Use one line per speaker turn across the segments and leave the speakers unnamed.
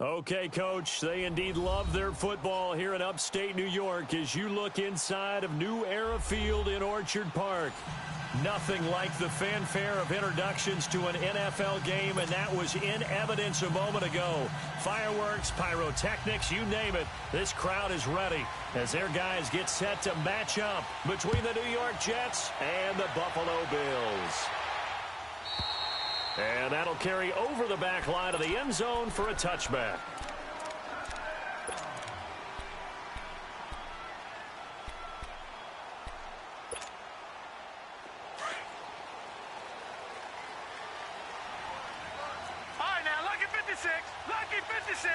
Okay, Coach, they indeed love their football here in upstate New York as you look inside of New Era Field in Orchard Park. Nothing like the fanfare of introductions to an NFL game, and that was in evidence a moment ago. Fireworks, pyrotechnics, you name it, this crowd is ready as their guys get set to match up between the New York Jets and the Buffalo Bills. And that'll carry over the back line of the end zone for a touchback.
All right, now, lucky 56. Lucky 56.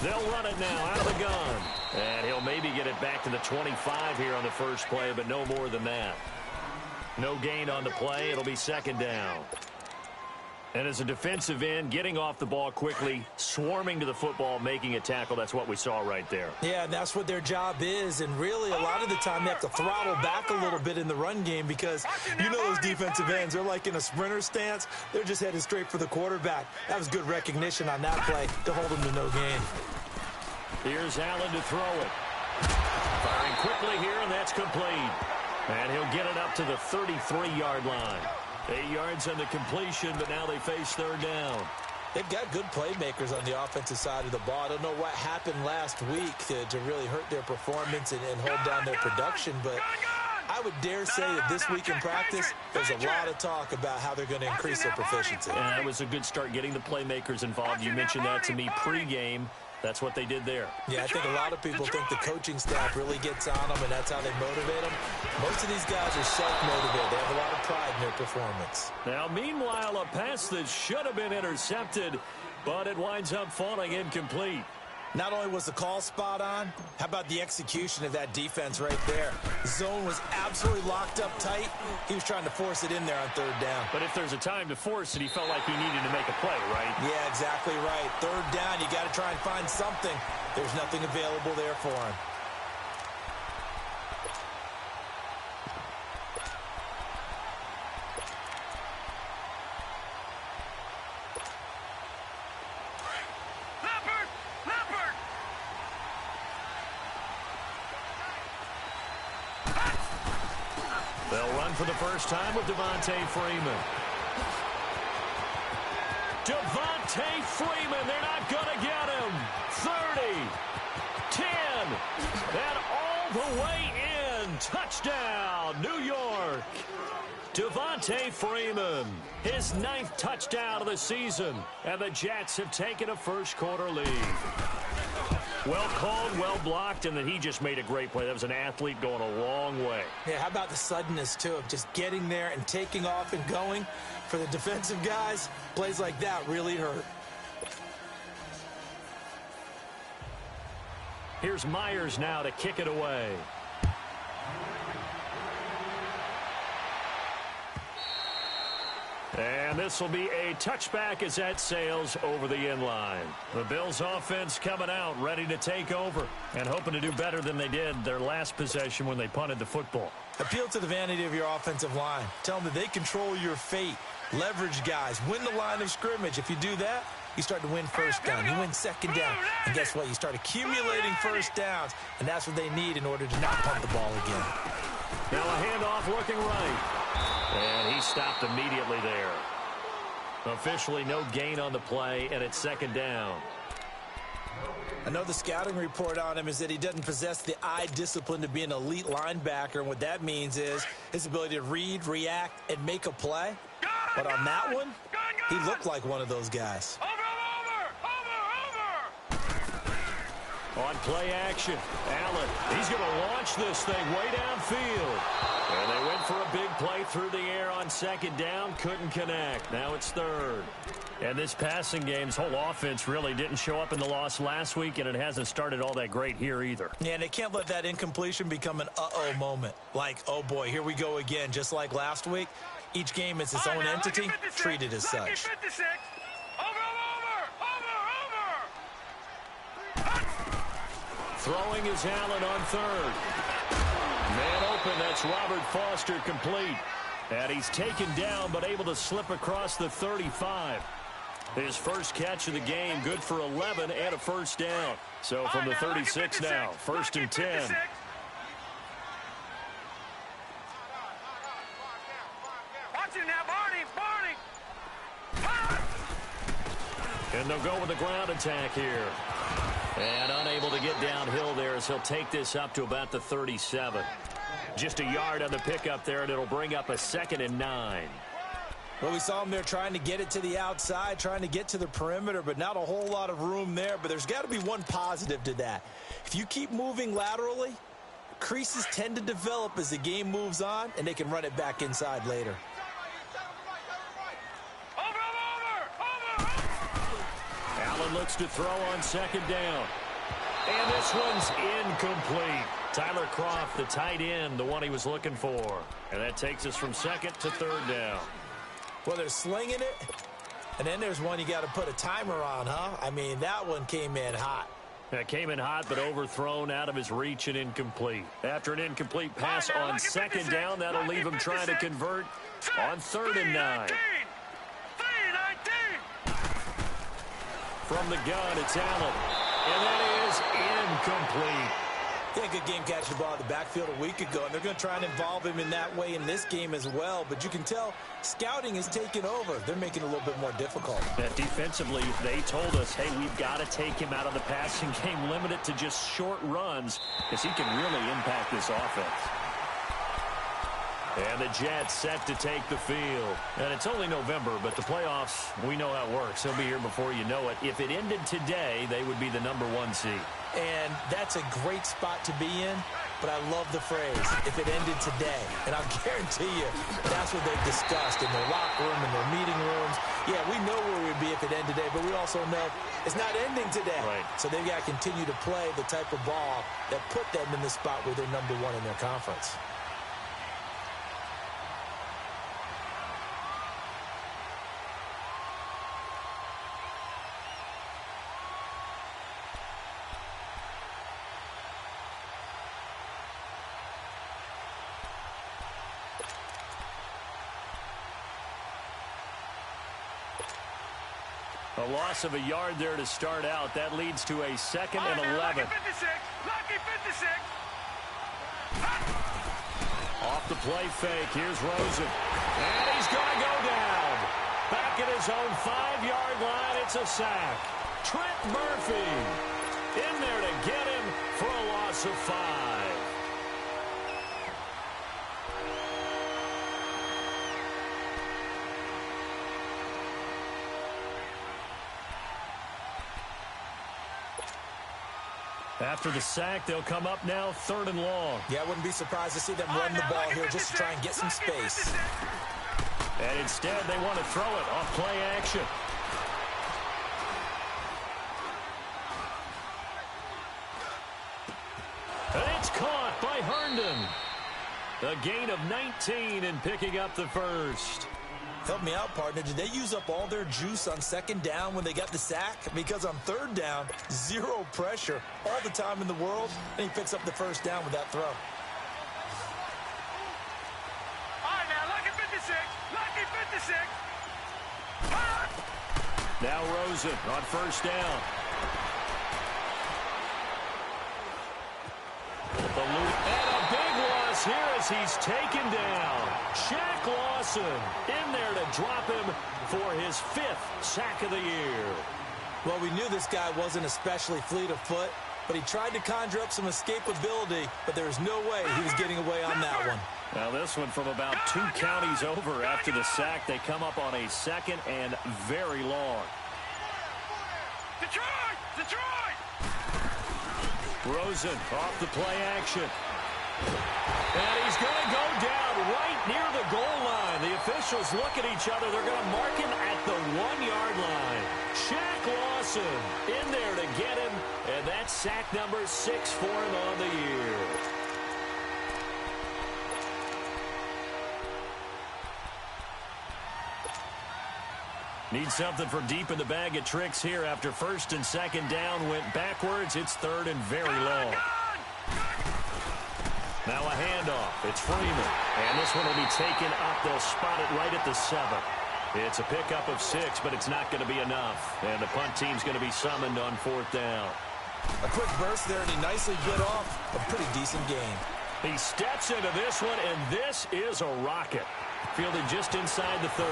They'll run it now out of the gun. And he'll maybe get it back to the 25 here on the first play, but no more than that. No gain on the play. It'll be second down. And as a defensive end, getting off the ball quickly, swarming to the football, making a tackle, that's what we saw right there.
Yeah, and that's what their job is. And really, a lot of the time, they have to throttle back a little bit in the run game because you know those defensive ends, they're like in a sprinter stance. They're just headed straight for the quarterback. That was good recognition on that play to hold them to no gain.
Here's Allen to throw it. Firing quickly here, and that's complete. And he'll get it up to the 33-yard line. 8 yards on the completion, but now they face third down.
They've got good playmakers on the offensive side of the ball. I don't know what happened last week to really hurt their performance and hold down their production, but I would dare say that this week in practice, there's a lot of talk about how they're going to increase their proficiency.
And that was a good start getting the playmakers involved. You mentioned that to me pregame. That's what they did there.
Yeah, I think a lot of people think the coaching staff really gets on them, and that's how they motivate them. Most of these guys are self-motivated. They have a lot of pride in their performance.
Now, meanwhile, a pass that should have been intercepted, but it winds up falling incomplete.
Not only was the call spot on, how about the execution of that defense right there? The zone was absolutely locked up tight. He was trying to force it in there on third down.
But if there's a time to force it, he felt like he needed to make a play, right?
Yeah, exactly right. Third down, you got to try and find something. There's nothing available there for him.
They'll run for the first time with Devontae Freeman. Devontae Freeman, they're not going to get him. 30, 10, and all the way in. Touchdown, New York. Devontae Freeman, his 9th touchdown of the season, and the Jets have taken a first-quarter lead. Well called, well blocked, and then he just made a great play. That was an athlete going a long way.
Yeah, how about the suddenness, too, of just getting there and taking off and going? For the defensive guys, plays like that really hurt.
Here's Myers now to kick it away. And this will be a touchback as that sails over the end line. The Bills offense coming out, ready to take over, and hoping to do better than they did their last possession when they punted the football.
Appeal to the vanity of your offensive line. Tell them that they control your fate. Leverage guys. Win the line of scrimmage. If you do that, you start to win first down. You win second down. And guess what? You start accumulating first downs, and that's what they need in order to not punt the ball again.
Now a handoff looking right. And he stopped immediately there. Officially no gain on the play, and it's second down.
I know the scouting report on him is that he doesn't possess the eye discipline to be an elite linebacker, and what that means is his ability to read, react, and make a play. But on that one, he looked like one of those guys.
On play action, Allen, he's going to launch this thing way downfield. And they went for a big play through the air on second down, couldn't connect. Now it's third. And this passing game's whole offense really didn't show up in the loss last week, and it hasn't started all that great here either.
Yeah, and they can't let that incompletion become an uh-oh moment. Like, oh boy, here we go again, just like last week. Each game is its own entity, treated as such.
Throwing is Allen on third. Man open, that's Robert Foster complete. And he's taken down but able to slip across the 35. His first catch of the game, good for 11 and a first down. So from the 36 now, first and 10.
Watch him now, Barney.
And they'll go with the ground attack here. And unable to get downhill there as he'll take this up to about the 37. Just a yard on the pickup there, and it'll bring up a 2nd and 9.
Well, we saw him there trying to get it to the outside, trying to get to the perimeter, but not a whole lot of room there. But there's got to be one positive to that. If you keep moving laterally, creases tend to develop as the game moves on, and they can run it back inside later.
Allen looks to throw on 2nd down. And this one's incomplete. Tyler Kroft, the tight end, the one he was looking for. And that takes us from 2nd to 3rd down.
Well, they're slinging it, and then there's one you got to put a timer on, huh? I mean, that one came in hot.
That came in hot, but overthrown out of his reach and incomplete. After an incomplete pass on 2nd down, that'll leave him trying to convert on 3rd and 9. From the gun, it's Allen. And that is incomplete.
Yeah, good game catching the ball in the backfield a week ago, and they're going to try and involve him in that way in this game as well. But you can tell scouting is taking over. They're making it a little bit more difficult.
Defensively, they told us, hey, we've got to take him out of the passing game, limit it to just short runs, because he can really impact this offense. And the Jets set to take the field. And it's only November, but the playoffs, we know how it works. He'll be here before you know it. If it ended today, they would be the #1 seed.
And that's a great spot to be in, but I love the phrase, if it ended today. And I'll guarantee you, that's what they've discussed in their locker room, in their meeting rooms. Yeah, we know where we'd be if it ended today, but we also know it's not ending today.
Right.
So they've got to continue to play the type of ball that put them in the spot where they're #1 in their conference.
A loss of a yard there to start out. That leads to a 2nd and 11.
Lucky 56.
Off the play fake. Here's Rosen. And he's going to go down. Back at his own 5-yard line. It's a sack. Trent Murphy in there to get him for a loss of 5. After the sack, they'll come up now 3rd and long.
Yeah, I wouldn't be surprised to see them run the ball here just to try and get some space.
And instead, they want to throw it off play action. And it's caught by Herndon. A gain of 19 and picking up the first.
Help me out, partner. Did they use up all their juice on 2nd down when they got the sack? Because on 3rd down, 0 pressure all the time in the world, and he picks up the first down with that throw.
All right, now, lucky 56. Lucky 56.
Now Rosen on 1st down. The loop, and a big loss here as he's taken down. Shaq Lawson in there to drop him for his 5th sack of the year.
Well, we knew this guy wasn't especially fleet of foot, but he tried to conjure up some escapability, but there was no way he was getting away on that one.
Now this one from about 2 counties over after the sack. They come up on a 2nd and very long.
Detroit! Detroit!
Rosen off the play action. And he's going to go down right near the goal line. The officials look at each other. They're going to mark him at the 1-yard line. Shaq Lawson in there to get him. And that's sack number 6 for him on the year. Need something from deep in the bag of tricks here after 1st and 2nd down went backwards. It's 3rd and very long. Now a handoff. It's Freeman. And this one will be taken up. They'll spot it right at the 7. It's a pickup of 6, but it's not going to be enough. And the punt team's going to be summoned on 4th down.
A quick burst there, and he nicely bit off a pretty decent gain.
He steps into this one, and this is a rocket. Fielded just inside the 30.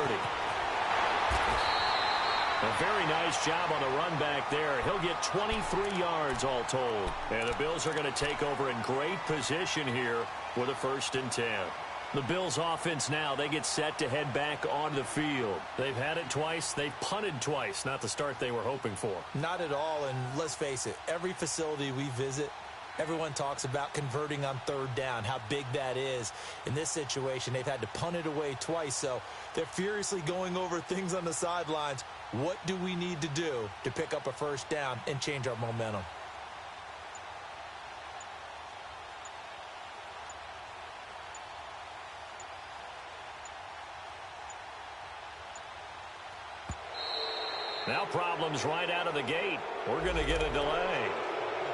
A very nice job on the run back there. He'll get 23 yards all told. And the Bills are going to take over in great position here with a 1st and 10. The Bills offense now, they get set to head back on the field. They've had it twice. They've punted twice. Not the start they were hoping for.
Not at all, and let's face it, every facility we visit, everyone talks about converting on 3rd down, how big that is. In this situation, they've had to punt it away twice, so they're furiously going over things on the sidelines. What do we need to do to pick up a 1st down and change our momentum?
Now problems right out of the gate. We're going to get a delay.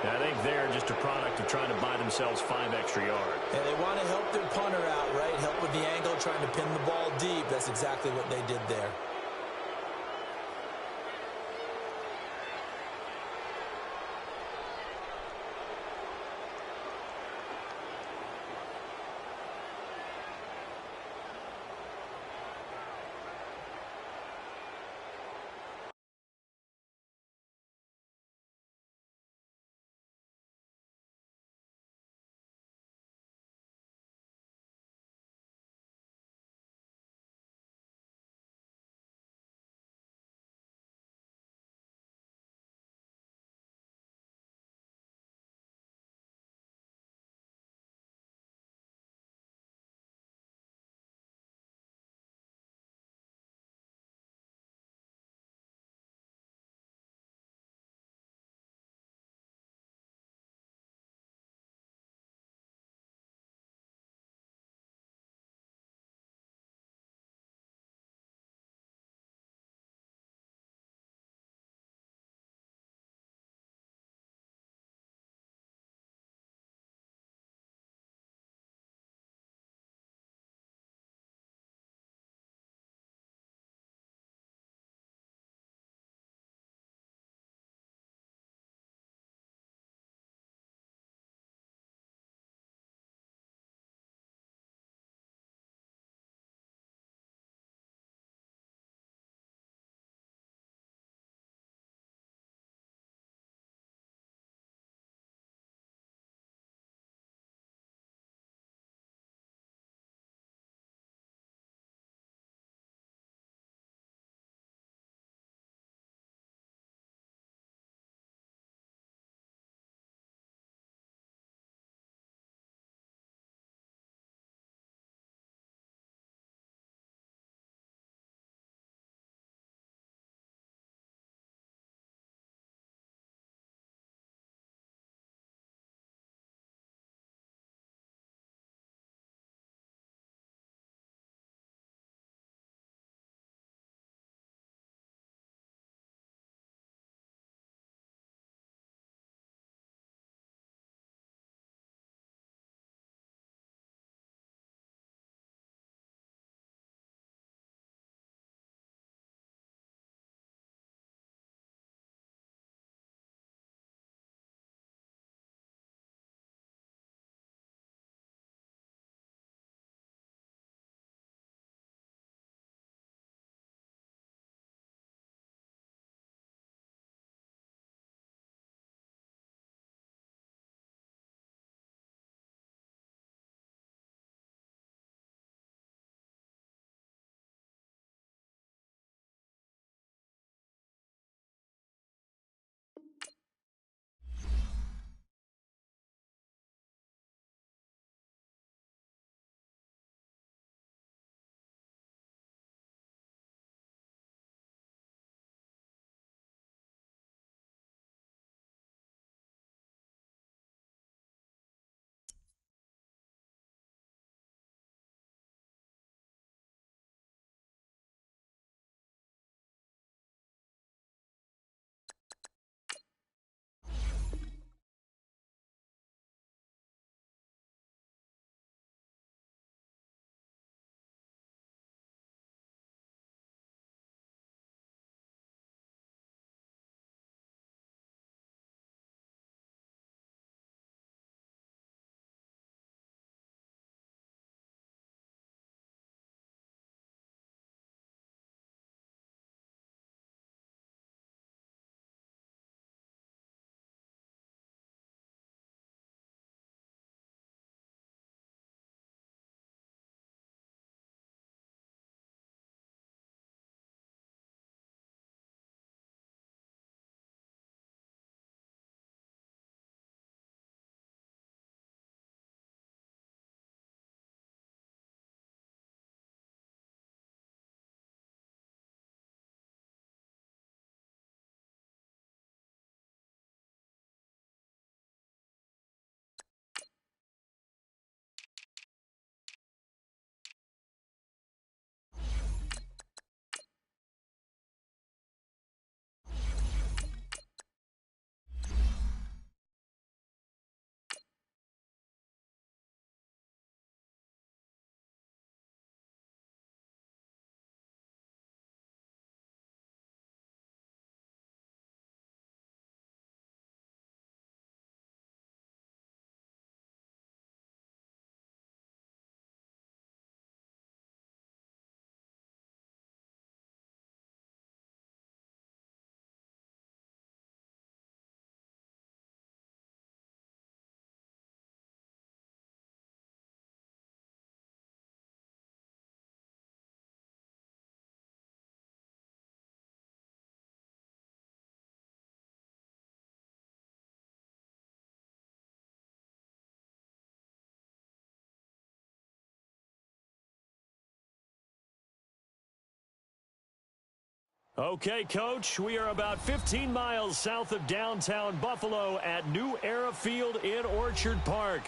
I think they're just a product of trying to buy themselves 5 extra yards.
And they want to help their punter out, right? Help with the angle, trying to pin the ball deep. That's exactly what they did there.
Okay, Coach, we are about 15 miles south of downtown Buffalo at New Era Field in Orchard Park.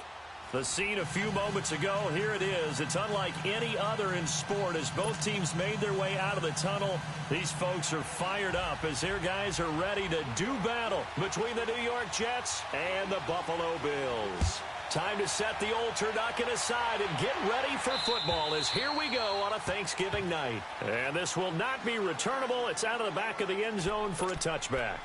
The scene a few moments ago, here it is. It's unlike any other in sport as both teams made their way out of the tunnel. These folks are fired up as their guys are ready to do battle between the New York Jets and the Buffalo Bills. Time to set the old turducken aside and get ready for football as here we go on a Thanksgiving night. And this will not be returnable. It's out of the back of the end zone for a touchback.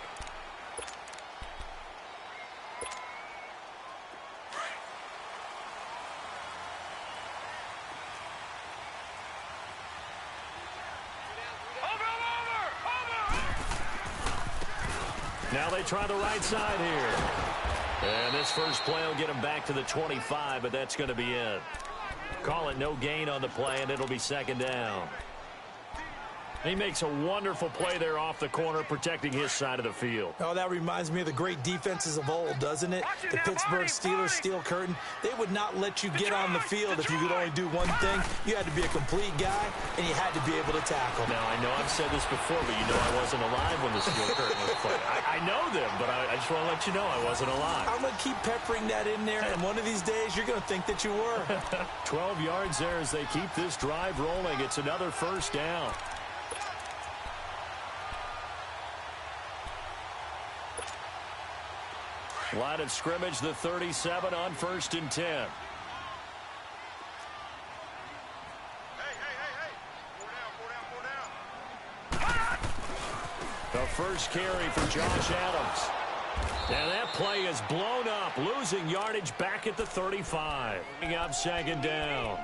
Now they try the right side here. And this first play will get him back to the 25, but that's going to be it. Call it no gain on the play, and it'll be second down. He makes a wonderful play there off the corner, protecting his side of the field.
Oh, that reminds me of the great defenses of old, doesn't it? The Pittsburgh Steelers steel curtain. They would not let you get on the field if you could only do one thing. You had to be a complete guy, and you had to be able to tackle.
Now, I know I've said this before, but you know I wasn't alive when the steel curtain was played. I know them, but I just want to let you know I wasn't alive.
I'm going to keep peppering that in there, and one of these days you're going to think that you were.
12 yards there as they keep this drive rolling. It's another first down. Line of scrimmage, the 37 on 1st and 10.
Hey. Four down.
The first carry for Josh Adams. And that play is blown up, losing yardage back at the 35. Up second down.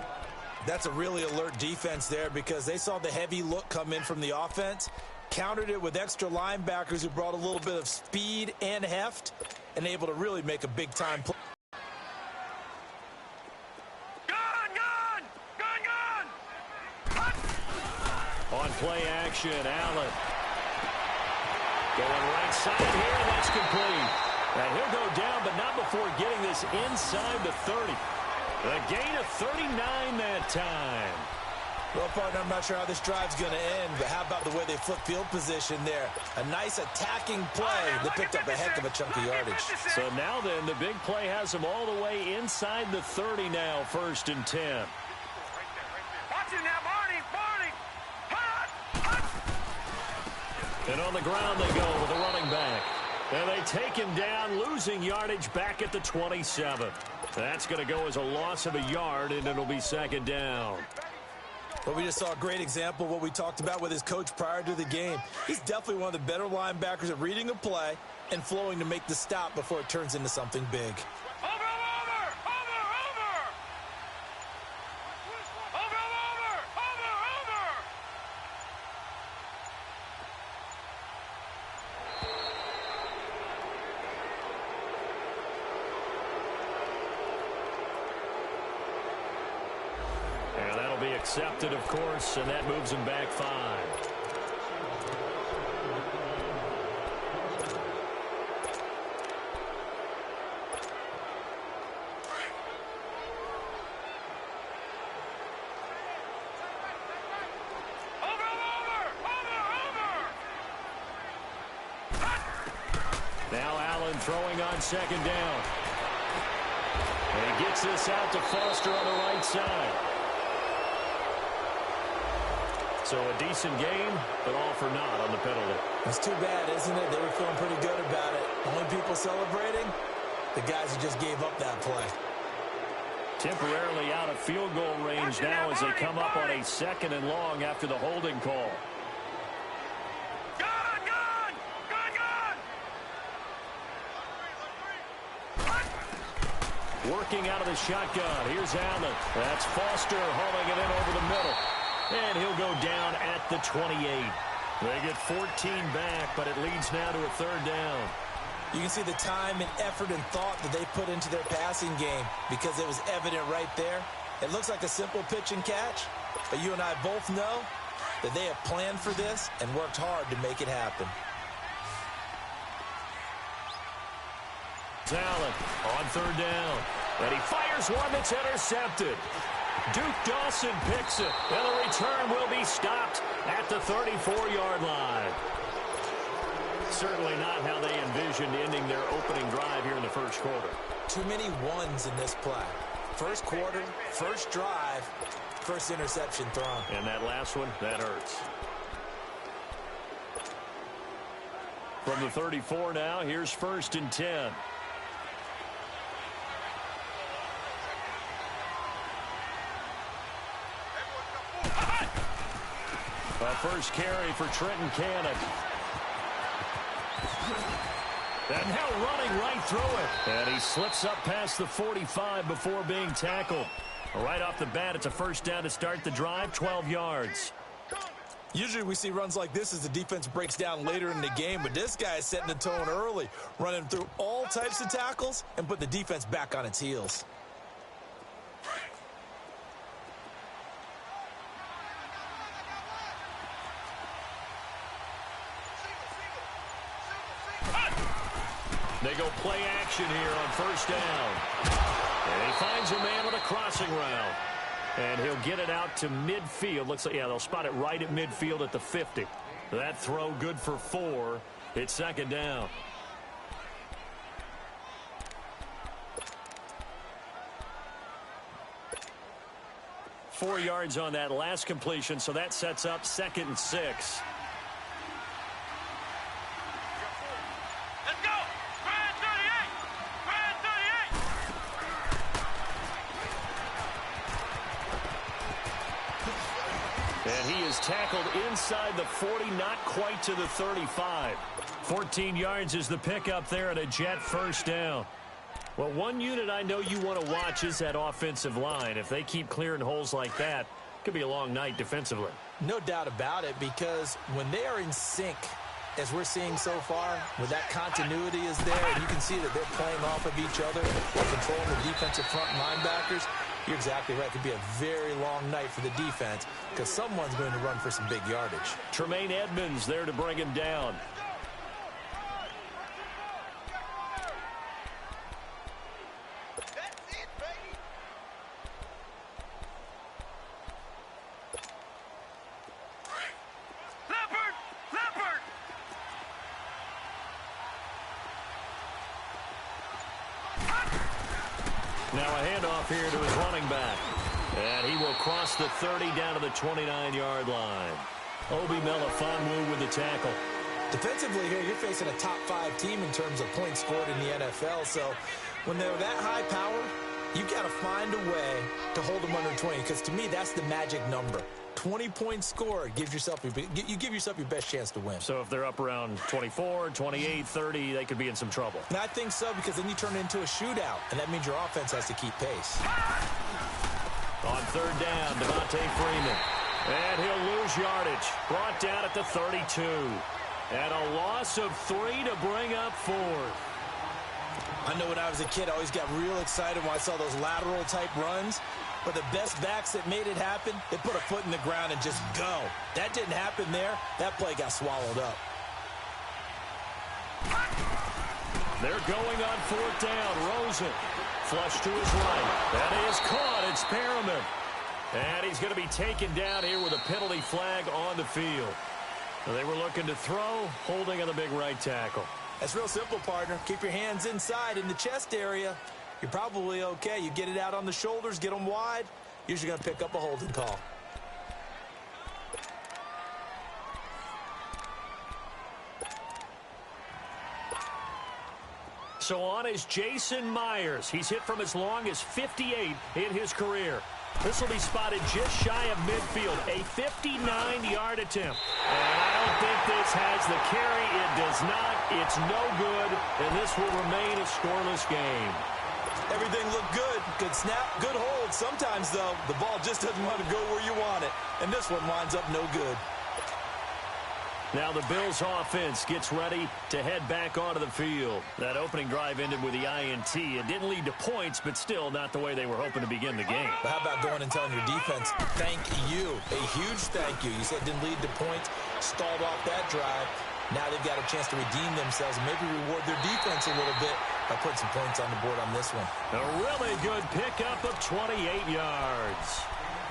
That's a really alert defense there because they saw the heavy look come in from the offense, countered it with extra linebackers who brought a little bit of speed and heft, and able to really make a big-time play.
Gone!
On play action, Allen. Going right side here, and that's complete. And he'll go down, but not before getting this inside the 30. The gain of 39 that time.
Well, partner, I'm not sure how this drive's going to end, but how about the way they flip field position there? A nice attacking play that picked up a heck of a chunk of yardage.
So now then, the big play has them all the way inside the 30 now, 1st and 10.
Watch it now, Barney!
And on the ground they go with a running back. And they take him down, losing yardage back at the 27. That's going to go as a loss of a yard, and it'll be second down.
Well, we just saw a great example of what we talked about with his coach prior to the game. He's definitely one of the better linebackers at reading a play and flowing to make the stop before it turns into something big.
Accepted, of course, and that moves him back 5. Now Allen throwing on second down. And he gets this out to Foster on the right side. So a decent game, but all for naught on the penalty.
It's too bad, isn't it? They were feeling pretty good about it. Only people celebrating, the guys who just gave up that play.
Temporarily out of field goal range now as they come up on a 2nd and long after the holding call. Working out of the shotgun. Here's Allen. That's Foster hauling it in over the middle. And he'll go down at the 28. They get 14 back, but it leads now to a 3rd down.
You can see the time and effort and thought that they put into their passing game because it was evident right there. It looks like a simple pitch and catch, but you and I both know that they have planned for this and worked hard to make it happen.
Allen on 3rd down. And he fires one that's intercepted. Duke Dawson picks it, and the return will be stopped at the 34-yard line. Certainly not how they envisioned ending their opening drive here in the first quarter.
Too many ones in this play. First quarter, first drive, first interception thrown.
And that last one, that hurts. From the 34 now, here's 1st and 10. A first carry for Trenton Cannon. And now running right through it. And he slips up past the 45 before being tackled. Right off the bat, it's a first down to start the drive, 12 yards.
Usually we see runs like this as the defense breaks down later in the game, but this guy is setting the tone early, running through all types of tackles and put the defense back on its heels.
They go play action here on first down. And he finds a man with a crossing route. And he'll get it out to midfield. Looks like, yeah, they'll spot it right at midfield at the 50. That throw good for 4. It's 2nd down. Four yards on that last completion, so that sets up 2nd and 6. And he is tackled inside the 40, not quite to the 35. 14 yards is the pickup there and a Jet first down. Well, one unit I know you want to watch is that offensive line. If they keep clearing holes like that, it could be a long night defensively.
No doubt about it, because when they are in sync, as we're seeing so far, where that continuity is there, and you can see that they're playing off of each other, they're controlling the defensive front linebackers, you're exactly right. It could be a very long night for the defense because someone's going to run for some big yardage.
Tremaine Edmonds there to bring him down. Now a handoff here to his running back. And he will cross the 30 down to the 29-yard line. Obi Melifonwu with the tackle.
Defensively here, you're facing a top 5 team in terms of points scored in the NFL. So when they're that high power, you got to find a way to hold them under 20. Because to me, that's the magic number. 20 points scored gives yourself you give yourself your best chance to win.
So if they're up around 24, 28, 30, they could be in some trouble.
And I think so, because then you turn it into a shootout, and that means your offense has to keep pace.
On 3rd down, Devontae Freeman. And he'll lose yardage. Brought down at the 32. And a loss of 3 to bring up 4.
I know when I was a kid, I always got real excited when I saw those lateral type runs. But the best backs that made it happen, they put a foot in the ground and just go. That didn't happen there. That play got swallowed up.
They're going on 4th down. Rosen flush to his right. That is caught. It's Perriman. And he's going to be taken down here with a penalty flag on the field. So they were looking to throw, holding on the big right tackle.
That's real simple, partner. Keep your hands inside in the chest area. You're probably okay. You get it out on the shoulders, get them wide. Usually going to pick up a holding call.
So on is Jason Myers. He's hit from as long as 58 in his career. This will be spotted just shy of midfield. A 59-yard attempt. And I don't think this has the carry. It does not. It's no good. And this will remain a scoreless game.
Everything looked good. Good snap, good hold. Sometimes, though, the ball just doesn't want to go where you want it. And this one winds up no good.
Now the Bills offense gets ready to head back onto the field. That opening drive ended with the INT. It didn't lead to points, but still not the way they were hoping to begin the game.
But how about going and telling your defense, thank you. A huge thank you. You said it didn't lead to points, stalled off that drive. Now they've got a chance to redeem themselves and maybe reward their defense a little bit by putting some points on the board on this one.
A really good pickup of 28 yards.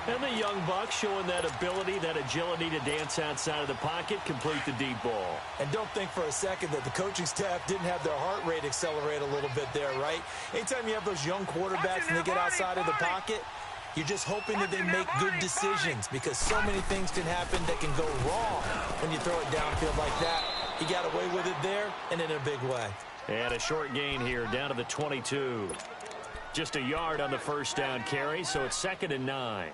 And the young buck showing that ability, that agility to dance outside of the pocket, complete the deep ball.
And don't think for a second that the coaching staff didn't have their heart rate accelerate a little bit there, right? Anytime you have those young quarterbacks and they get outside of the pocket, you're just hoping that they make good decisions because so many things can happen that can go wrong when you throw it downfield like that. He got away with it there and in a big way.
And a short gain here down to the 22. Just a yard on the first down carry, so it's 2nd and 9.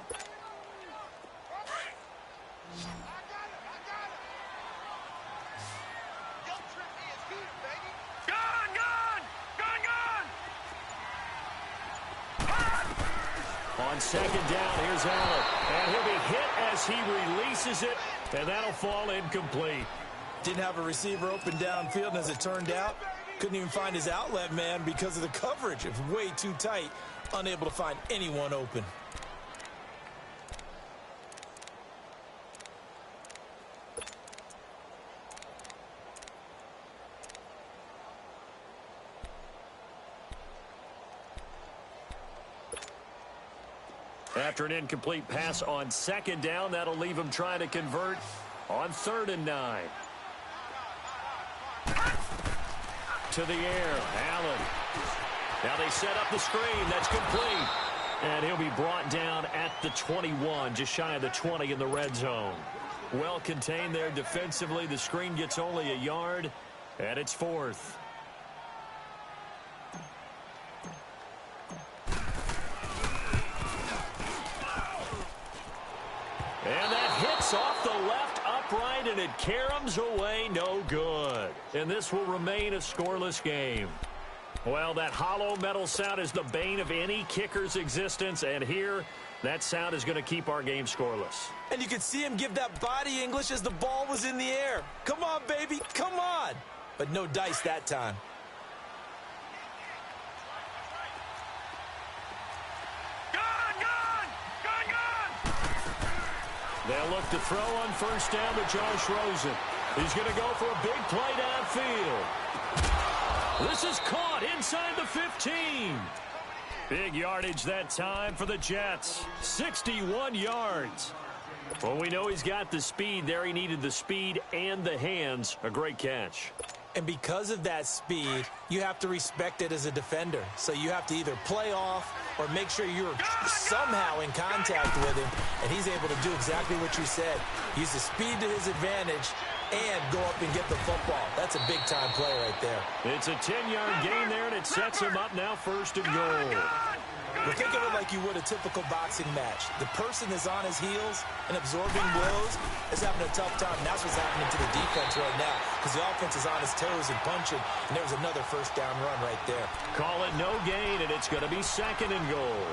On 2nd down, here's Allen. And he'll be hit as he releases it, and that'll fall incomplete.
Didn't have a receiver open downfield, and as it turned out, couldn't even find his outlet man because of the coverage. It was way too tight, unable to find anyone open.
After an incomplete pass on 2nd down, that'll leave him trying to convert on 3rd and 9. To the air, Allen. Now they set up the screen. That's complete. And he'll be brought down at the 21, just shy of the 20 in the red zone. Well contained there defensively. The screen gets only a yard, and it's 4th. And that hits off the left upright, and it caroms away no good. And this will remain a scoreless game. Well, that hollow metal sound is the bane of any kicker's existence, and here, that sound is going to keep our game scoreless.
And you could see him give that body English as the ball was in the air. Come on, baby, come on. But no dice that time.
They'll look to throw on 1st down to Josh Rosen. He's going to go for a big play downfield. This is caught inside the 15. Big yardage that time for the Jets. 61 yards. Well, we know he's got the speed there. He needed the speed and the hands. A great catch.
And because of that speed, you have to respect it as a defender. So you have to either play off or make sure you're somehow in contact with him. And he's able to do exactly what you said. Use the speed to his advantage and go up and get the football. That's a big-time play right there.
It's a 10-yard gain there, and it sets him up now 1st and goal.
Well, think of it like you would a typical boxing match. The person is on his heels and absorbing blows is having a tough time. That's what's happening to the defense right now because the offense is on his toes and punching, and there was another 1st down run right there.
Call it no gain, and it's going to be 2nd and goal.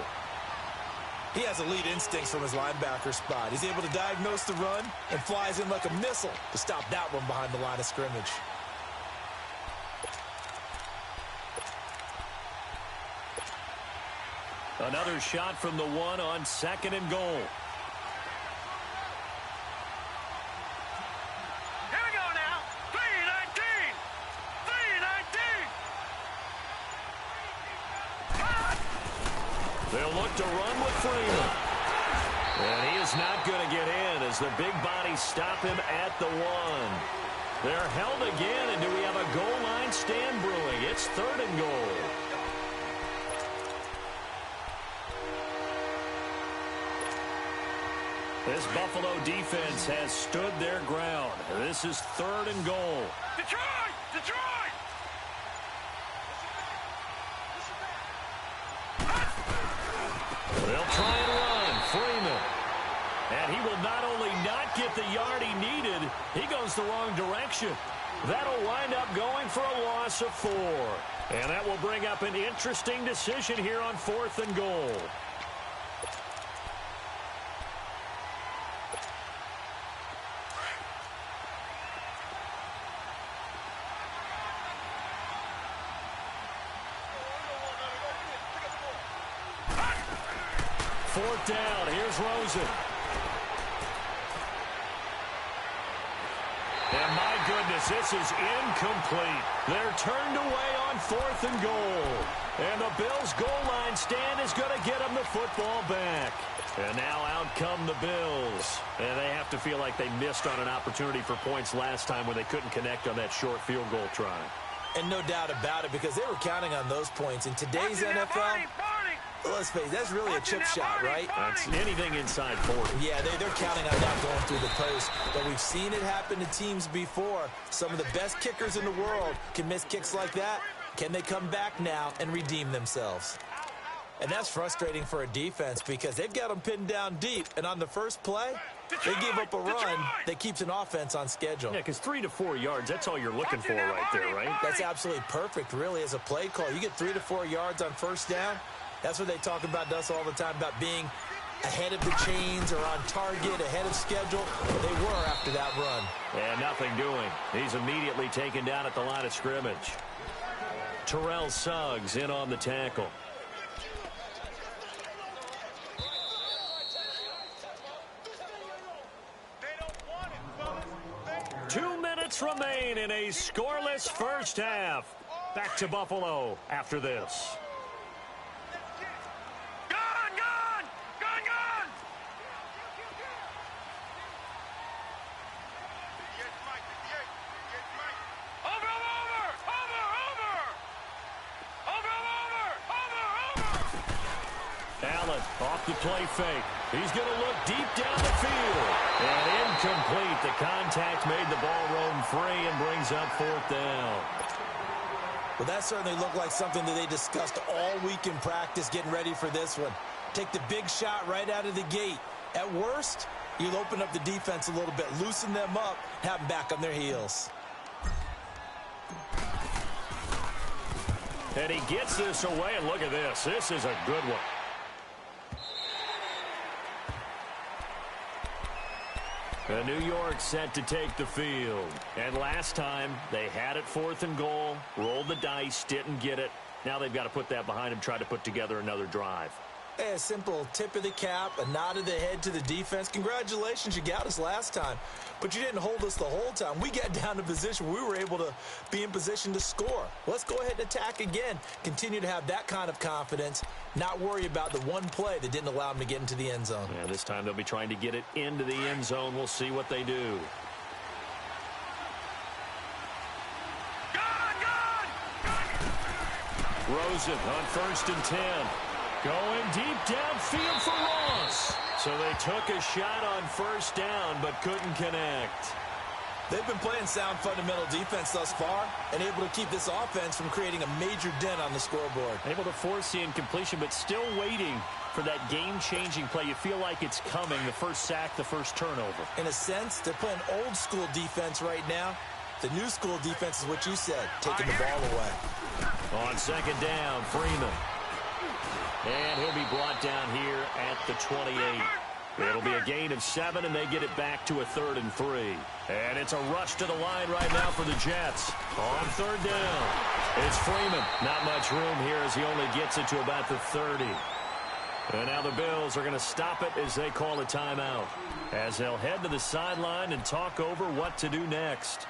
He has elite instincts from his linebacker spot. He's able to diagnose the run and flies in like a missile to stop that one behind the line of scrimmage.
Another shot from the 1 on 2nd and goal.
Here we go now. 3-19. 3-19.
They'll look to run with Freeman. And he is not going to get in as the big bodies stop him at the 1. They're held again, and do we have a goal line stand brewing? It's 3rd and goal. This Buffalo defense has stood their ground. This is 3rd and goal.
Detroit! Detroit!
They'll try and run. Freeman. And he will not only not get the yard he needed, he goes the wrong direction. That'll wind up going for a loss of 4. And that will bring up an interesting decision here on 4th and goal. Fourth down. Here's Rosen. And my goodness, this is incomplete. They're turned away on 4th and goal. And the Bills' goal line stand is going to get them the football back. And now out come the Bills. And they have to feel like they missed on an opportunity for points last time when they couldn't connect on that short field goal try.
And no doubt about it, because they were counting on those points. In today's NFL, let's face it, that's really a chip shot, right?
That's anything inside 40.
Yeah, they're counting on that going through the post. But we've seen it happen to teams before. Some of the best kickers in the world can miss kicks like that. Can they come back now and redeem themselves? And that's frustrating for a defense because they've got them pinned down deep. And on the first play, they give up a run that keeps an offense on schedule.
Yeah, because 3 to 4 yards, that's all you're looking for right there, right?
That's absolutely perfect, really, as a play call. You get 3 to 4 yards on first down. That's what they talk about to us all the time, about being ahead of the chains or on target, ahead of schedule. They were after that run.
And nothing doing. He's immediately taken down at the line of scrimmage. Terrell Suggs in on the tackle. Remain in a scoreless first half. Back to Buffalo after this. Allen off the play fake. He's going to look deep down the field. And incomplete. The contact made the ball roam free and brings up 4th down.
Well, that certainly looked like something that they discussed all week in practice getting ready for this one. Take the big shot right out of the gate. At worst, you'll open up the defense a little bit, loosen them up, have them back on their heels.
And he gets this away, and look at this. This is a good one. And New York set to take the field. And last time, they had it 4th and goal, rolled the dice, didn't get it. Now they've got to put that behind them, try to put together another drive.
Hey, a simple tip of the cap, a nod of the head to the defense. Congratulations, you got us last time. But you didn't hold us the whole time. We got down to position. We were able to be in position to score. Let's go ahead and attack again. Continue to have that kind of confidence. Not worry about the one play that didn't allow them to get into the end zone.
Yeah, this time they'll be trying to get it into the end zone. We'll see what they do. Rosen on 1st and 10. Going deep downfield for Ross. So they took a shot on 1st down but couldn't connect.
They've been playing sound fundamental defense thus far and able to keep this offense from creating a major dent on the scoreboard.
Able to force the incompletion, but still waiting for that game-changing play. You feel like it's coming, the first sack, the first turnover.
In a sense, they're playing old-school defense right now. The new school defense is what you said, taking the ball away.
On 2nd down, Freeman. And he'll be brought down here at the 28. It'll be a gain of 7, and they get it back to a 3rd and 3. And it's a rush to the line right now for the Jets. On 3rd down, it's Freeman. Not much room here as he only gets it to about the 30. And now the Bills are going to stop it as they call a timeout, as they'll head to the sideline and talk over what to do next.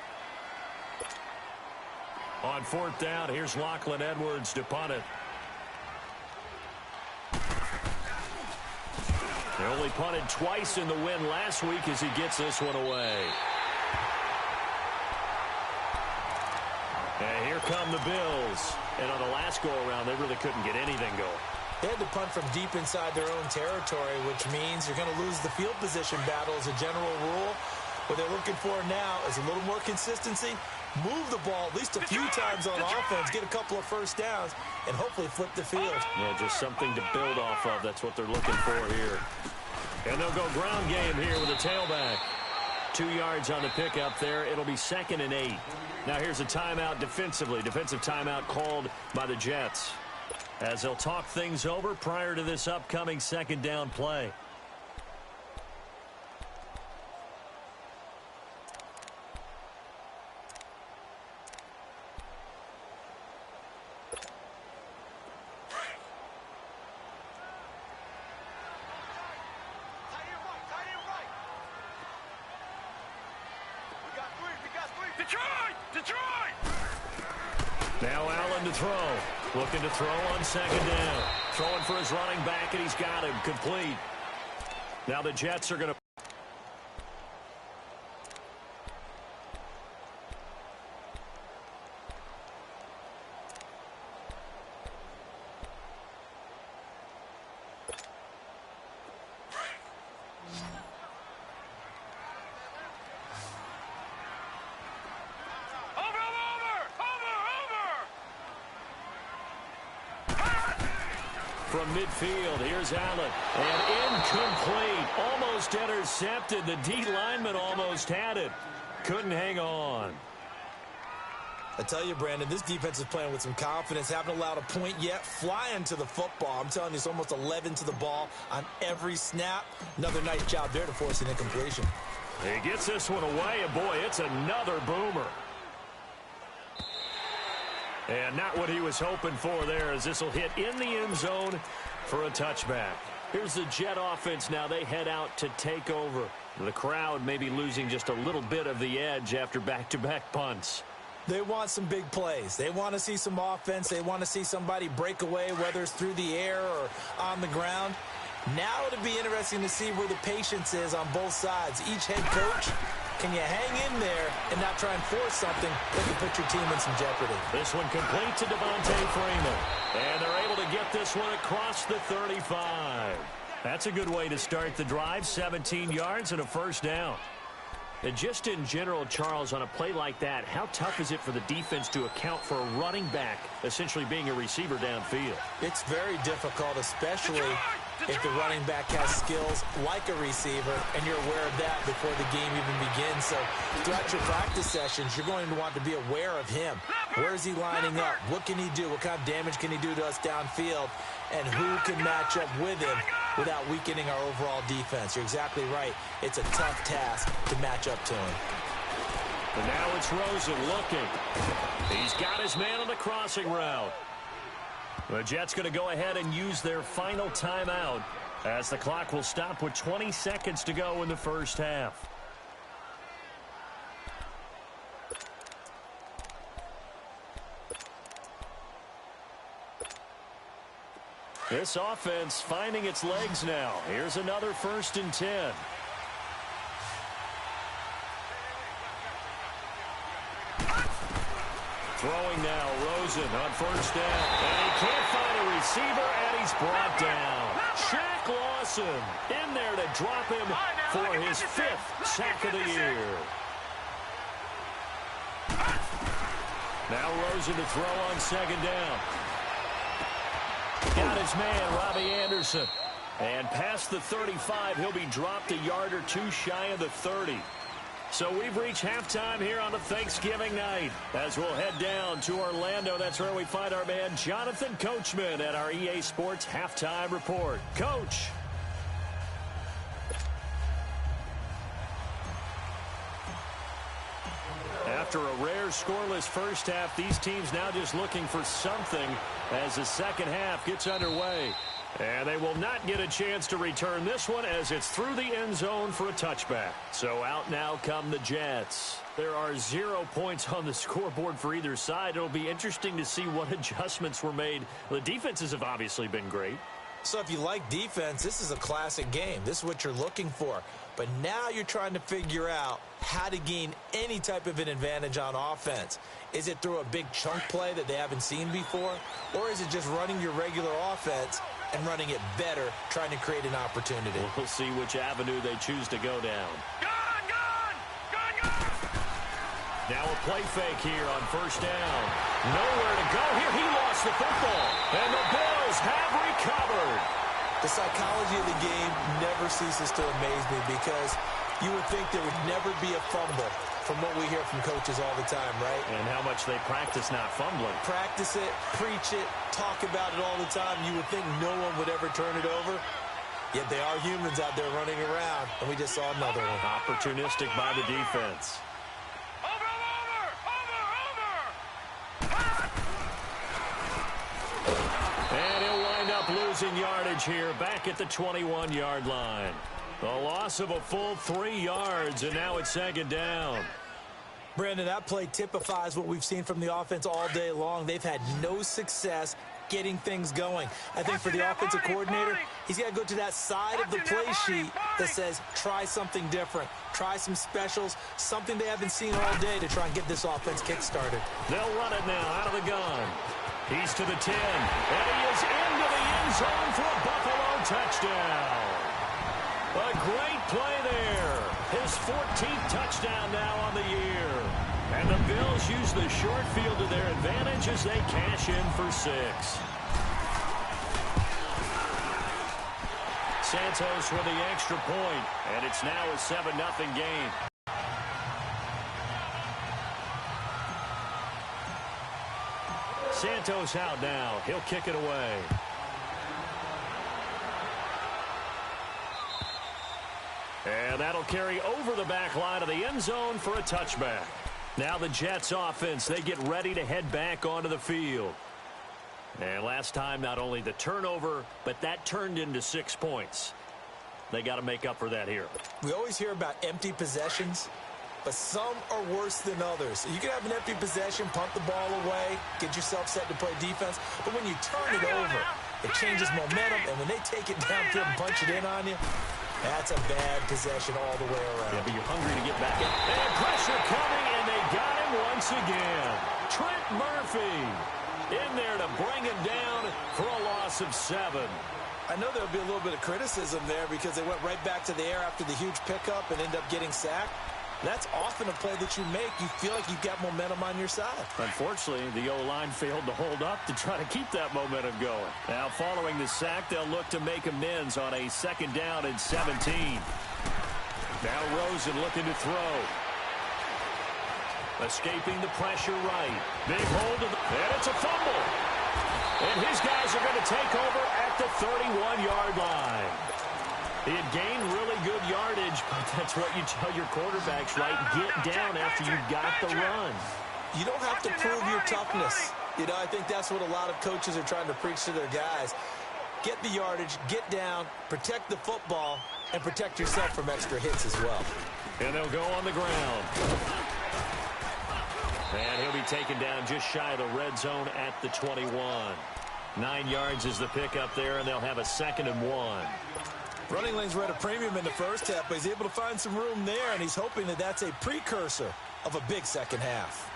On 4th down, here's Lachlan Edwards to punt it. They only punted twice in the win last week as he gets this one away. And here come the Bills. And on the last go-around, they really couldn't get anything going.
They had to punt from deep inside their own territory, which means you're going to lose the field position battle as a general rule. What they're looking for now is a little more consistency, move the ball at least a few times on offense, get a couple of first downs, and hopefully flip the field.
Yeah, just something to build off of. That's what they're looking for here. And they'll go ground game here with a tailback. 2 yards on the pickup there. It'll be 2nd and 8. Now here's a timeout defensively. Defensive timeout called by the Jets, as they'll talk things over prior to this upcoming 2nd down play.
Detroit! Detroit!
Now Allen to throw. Looking to throw on second down. Throwing for his running back, and he's got him. Complete. Now the Jets are going to... From midfield, here's Allen. And incomplete. Almost intercepted. The D lineman almost had it. Couldn't hang on.
I tell you, Brandon, this defense is playing with some confidence. Haven't allowed a point yet. Flying to the football. I'm telling you, it's almost 11 to the ball on every snap. Another nice job there to force an incompletion.
He gets this one away, and boy, it's another boomer. And not what he was hoping for there, as this will hit in the end zone for a touchback. Here's the Jet offense now. They head out to take over. The crowd may be losing just a little bit of the edge after back-to-back punts.
They want some big plays. They want to see some offense. They want to see somebody break away, whether it's through the air or on the ground. Now it'll be interesting to see where the patience is on both sides. Each head coach, can you hang in there and not try and force something that can put your team in some jeopardy?
This one complete to Devontae Freeman. And they're able to get this one across the 35. That's a good way to start the drive. 17 yards and a first down. And just in general, Charles, on a play like that, how tough is it for the defense to account for a running back essentially being a receiver downfield?
It's very difficult, especially if the running back has skills like a receiver, and you're aware of that before the game even begins. So throughout your practice sessions, you're going to want to be aware of him. Where is he lining up? What can he do? What kind of damage can he do to us downfield? And who can match up with him without weakening our overall defense? You're exactly right. It's a tough task to match up to him.
And now it's Rosen looking. He's got his man on the crossing route. The Jets going to go ahead and use their final timeout as the clock will stop with 20 seconds to go in the first half. This offense finding its legs now. Here's another 1st and 10. Throwing now, Rosen on 1st down. And he can't find a receiver, and he's brought down. Shaq Lawson in there to drop him for his 5th sack of the year. Now Rosen to throw on 2nd down. Got his man, Robbie Anderson. And past the 35, he'll be dropped a yard or two shy of the 30. So we've reached halftime here on a Thanksgiving night. As we'll head down to Orlando, that's where we find our man Jonathan Coachman at our EA Sports Halftime Report. Coach. After a rare scoreless first half, these teams now just looking for something as the second half gets underway. And they will not get a chance to return this one as it's through the end zone for a touchback. So out now come the Jets. There are 0 points on the scoreboard for either side. It'll be interesting to see what adjustments were made. The defenses have obviously been great.
So if you like defense, this is a classic game. This is what you're looking for. But now you're trying to figure out how to gain any type of an advantage on offense. Is it through a big chunk play that they haven't seen before? Or is it just running your regular offense and running it better, trying to create an opportunity?
We'll see which avenue they choose to go down.
Gone!
Now a play fake here on 1st down. Nowhere to go here. He lost the football. And the Bills have recovered.
The psychology of the game never ceases to amaze me because you would think there would never be a fumble from what we hear from coaches all the time, right?
And how much they practice not fumbling.
Practice it, preach it, talk about it all the time. You would think no one would ever turn it over. Yet they are humans out there running around, and we just saw another one.
Opportunistic by the defense. And he'll wind up losing yardage here back at the 21-yard line. The loss of a full 3 yards, and now it's 2nd down.
Brandon, that play typifies what we've seen from the offense all day long. They've had no success getting things going. I think for the offensive coordinator, he's got to go to that side of the play sheet that says, try something different. Try some specials, something they haven't seen all day to try and get this offense kick-started.
They'll run it now out of the gun. He's to the 10, and he is into the end zone for a Buffalo touchdown. A great play there. His 14th touchdown now on the year. And the Bills use the short field to their advantage as they cash in for 6. Santos with the extra point, and it's now a 7-0 game. Santos out now. He'll kick it away. And that'll carry over the back line of the end zone for a touchback. Now the Jets offense, they get ready to head back onto the field. And last time, not only the turnover, but that turned into 6 points. They got to make up for that here.
We always hear about empty possessions, but some are worse than others. You can have an empty possession, punt the ball away, get yourself set to play defense, but when you turn it over, it changes momentum, and when they take it downfield and punch it in on you, that's a bad possession all the way around.
Yeah, but you're hungry to get back in. And pressure coming, and they got him once again. Trent Murphy in there to bring him down for a loss of 7.
I know there'll be a little bit of criticism there because they went right back to the air after the huge pickup and end up getting sacked. That's often a play that you make. You feel like you've got momentum on your side.
Unfortunately, the O-line failed to hold up to try to keep that momentum going. Now, following the sack, they'll look to make amends on a 2nd down and 17. Now Rosen looking to throw. Escaping the pressure right. Big hold of the... And it's a fumble. And his guys are going to take over at the 31-yard line. He had gained really good yardage, but that's what you tell your quarterbacks, right? Get down after you got the run.
You don't have to prove your toughness. You know, I think that's what a lot of coaches are trying to preach to their guys. Get the yardage, get down, protect the football, and protect yourself from extra hits as well.
And they'll go on the ground. And he'll be taken down just shy of the red zone at the 21. 9 yards is the pickup there, and they'll have a 2nd and 1.
Running lanes were at a premium in the first half, but he's able to find some room there, and he's hoping that that's a precursor of a big second half.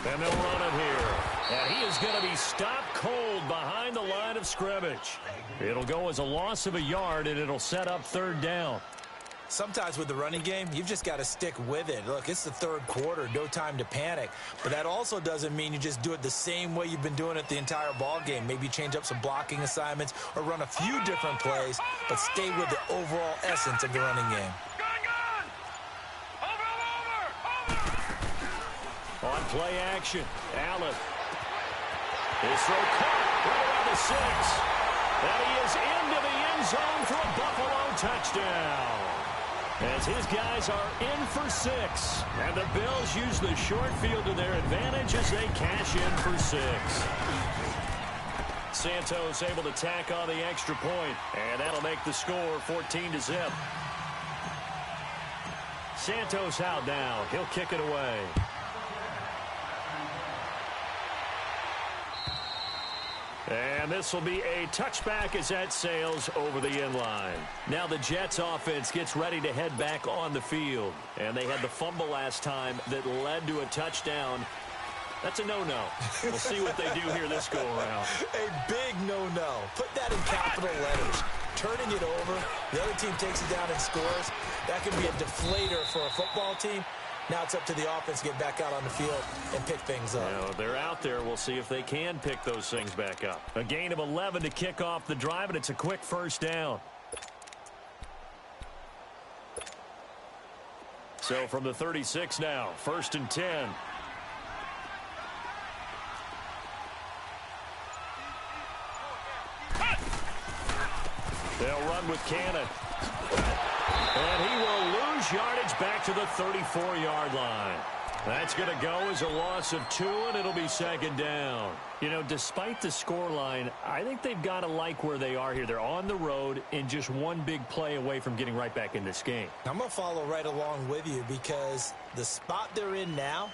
And they'll run it here. And he is going to be stopped cold behind the line of scrimmage. It'll go as a loss of a yard, and it'll set up 3rd down.
Sometimes with the running game, you've just got to stick with it. Look, it's the 3rd quarter, no time to panic. But that also doesn't mean you just do it the same way you've been doing it the entire ball game. Maybe change up some blocking assignments or run a few different plays, but stay with the overall essence of the running game.
On play action, Allen. His throw caught right around the 6. And he is into the end zone for a Buffalo touchdown. As his guys are in for 6. And the Bills use the short field to their advantage as they cash in for 6. Santos able to tack on the extra point, and that'll make the score 14-0. Santos out now. He'll kick it away. And this will be a touchback as that sails over the end line. Now the Jets offense gets ready to head back on the field. And they had the fumble last time that led to a touchdown. That's a no-no. We'll see what they do here this go-around.
A big no-no. Put that in capital letters. Turning it over, the other team takes it down and scores. That can be a deflator for a football team. Now it's up to the offense to get back out on the field and pick things up.
Now, they're out there. We'll see if they can pick those things back up. A gain of 11 to kick off the drive, and it's a quick 1st down. So from the 36 now, 1st and 10. They'll run with Cannon. And he will lose yardage back to the 34-yard line. That's going to go as a loss of 2, and it'll be second down. You know, despite the scoreline, I think they've got to like where they are here. They're on the road and just one big play away from getting right back in this game.
I'm going to follow right along with you because the spot they're in now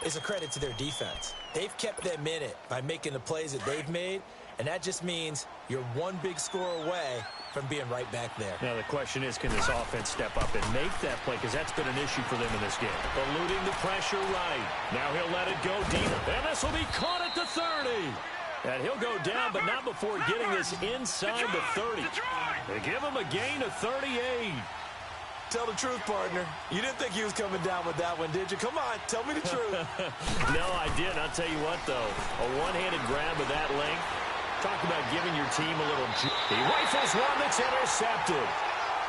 is a credit to their defense. They've kept them in it by making the plays that they've made, and that just means you're one big score away from being right back there.
Now the question is, can this offense step up and make that play? Because that's been an issue for them in this game. Eluding the pressure right. Now he'll let it go deep. And this will be caught at the 30. And he'll go down, but not before getting this inside the 30. They give him a gain of 38.
Tell the truth, partner. You didn't think he was coming down with that one, did you? Come on, tell me the truth.
No, I didn't. I'll tell you what, though. A one-handed grab with that length. Talk about giving your team a little juice. He rifles one that's intercepted.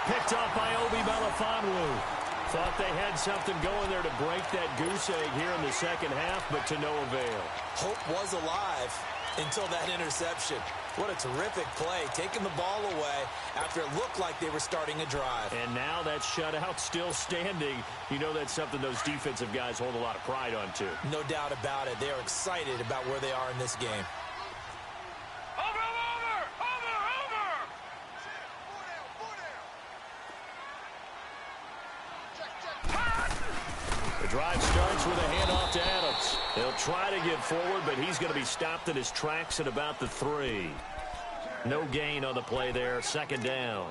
Picked off by Obi Melifonwu. Thought they had something going there to break that goose egg here in the second half, but to no avail.
Hope was alive until that interception. What a terrific play, taking the ball away after it looked like they were starting a drive.
And now that shutout still standing. You know that's something those defensive guys hold a lot of pride on, too.
No doubt about it. They are excited about where they are in this game.
The drive starts with a handoff to Adams. He'll try to get forward, but he's going to be stopped in his tracks at about the 3. No gain on the play there. Second down.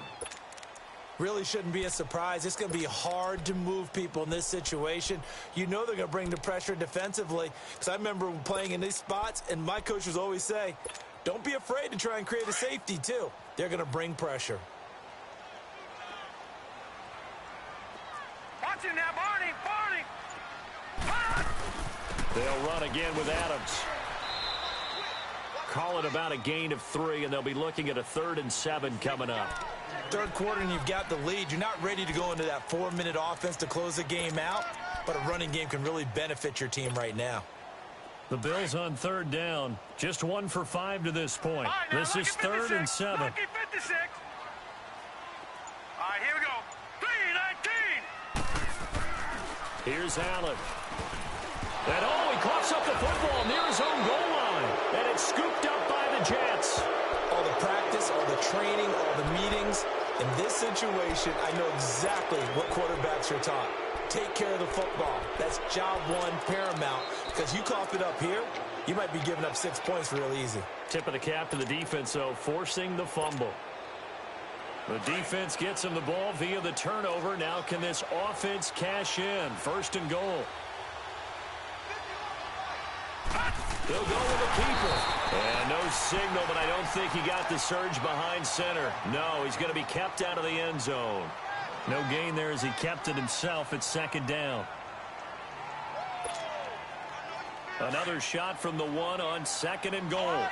Really shouldn't be a surprise. It's going to be hard to move people in this situation. You know they're going to bring the pressure defensively. Because I remember playing in these spots, and my coach was always say, don't be afraid to try and create a safety, too. They're going to bring pressure.
Watch it now, Barney, Barney.
They'll run again with Adams. Call it about a gain of 3, and they'll be looking at a 3rd and 7 coming up.
Third quarter, and you've got the lead. You're not ready to go into that 4-minute offense to close the game out, but a running game can really benefit your team right now.
The Bills on 3rd down. Just 1 for 5 to this point. This is 3rd and 7.
Lucky 56. All right, here we go. 3-19.
Here's Allen. And he coughs up the football near his own goal line. And it's scooped up by the Jets.
All the practice, all the training, all the meetings. In this situation, I know exactly what quarterbacks are taught. Take care of the football. That's job one, paramount. Because you cough it up here, you might be giving up 6 points real easy.
Tip of the cap to the defense, though, forcing the fumble. The defense gets him the ball via the turnover. Now can this offense cash in? 1st and goal. He'll go with the keeper. And no signal, but I don't think he got the surge behind center. No, he's going to be kept out of the end zone. No gain there as he kept it himself at 2nd down. Another shot from the 1 on 2nd and goal.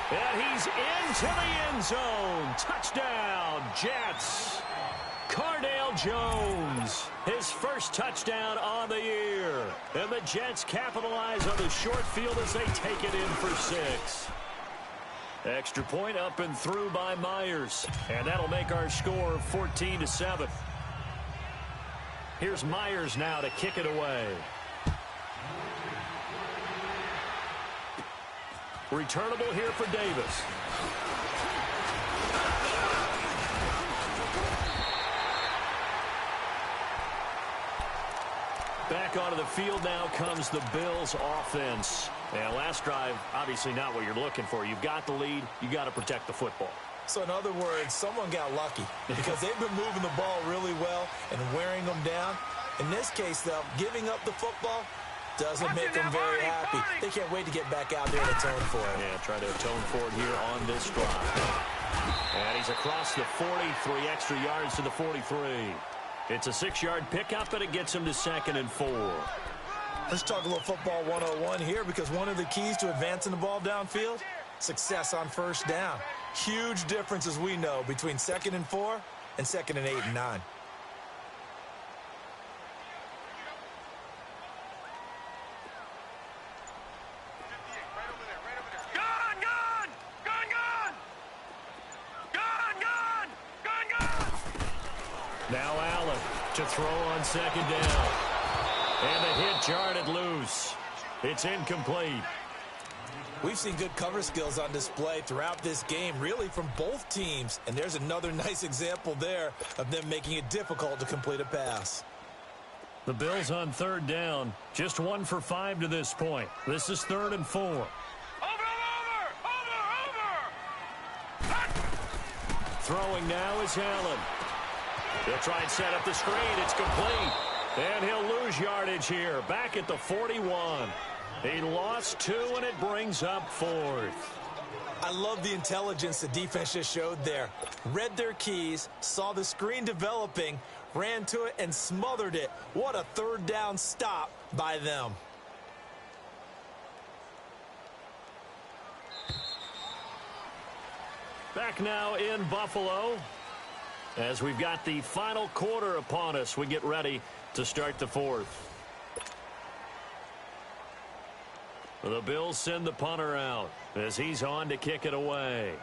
And he's into the end zone. Touchdown, Jets. Cardale Jones, his first touchdown on the year. And the Jets capitalize on the short field as they take it in for 6. Extra point up and through by Myers. And that'll make our score 14-7. Here's Myers now to kick it away. Returnable here for Davis. Back onto the field now comes the Bills offense. And last drive, obviously not what you're looking for. You've got the lead. You got to protect the football.
So in other words, someone got lucky because they've been moving the ball really well and wearing them down. In this case, though, giving up the football doesn't make them very happy. They can't wait to get back out there and atone for it.
Yeah, try to atone for it here on this drive. And he's across the 43 extra yards to the 43. It's a 6-yard pickup, and it gets him to 2nd and 4.
Let's talk a little football 101 here because one of the keys to advancing the ball downfield, success on 1st down. Huge difference, as we know, between 2nd and 4 and 2nd and 8 and 9.
Now Allen to throw on second down. And the hit jarred it loose. It's incomplete.
We've seen good cover skills on display throughout this game, really from both teams. And there's another nice example there of them making it difficult to complete a pass.
The Bills on third down. Just 1 for 5 to this point. This is 3rd and 4.
Over!
Throwing now is Allen. He'll try and set up the screen. It's complete. And he'll lose yardage here. Back at the 41. He lost 2, and it brings up 4th.
I love the intelligence the defense just showed there. Read their keys, saw the screen developing, ran to it, and smothered it. What a third down stop by them.
Back now in Buffalo. As we've got the final quarter upon us, we get ready to start the 4th. The Bills send the punter out as he's on to kick it away.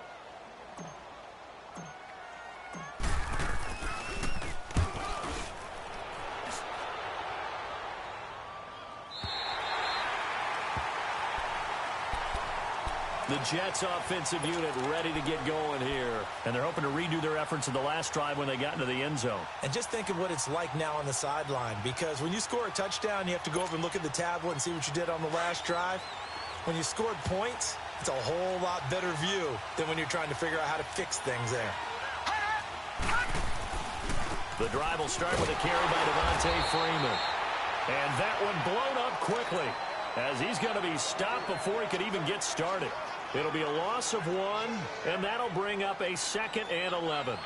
The Jets offensive unit ready to get going here. And they're hoping to redo their efforts in the last drive when they got into the end zone.
And just think of what it's like now on the sideline, because when you score a touchdown, you have to go over and look at the tablet and see what you did on the last drive. When you scored points, it's a whole lot better view than when you're trying to figure out how to fix things there.
The drive will start with a carry by Devontae Freeman. And that one blown up quickly as he's going to be stopped before he could even get started. It'll be a loss of 1, and that'll bring up a 2nd and 11.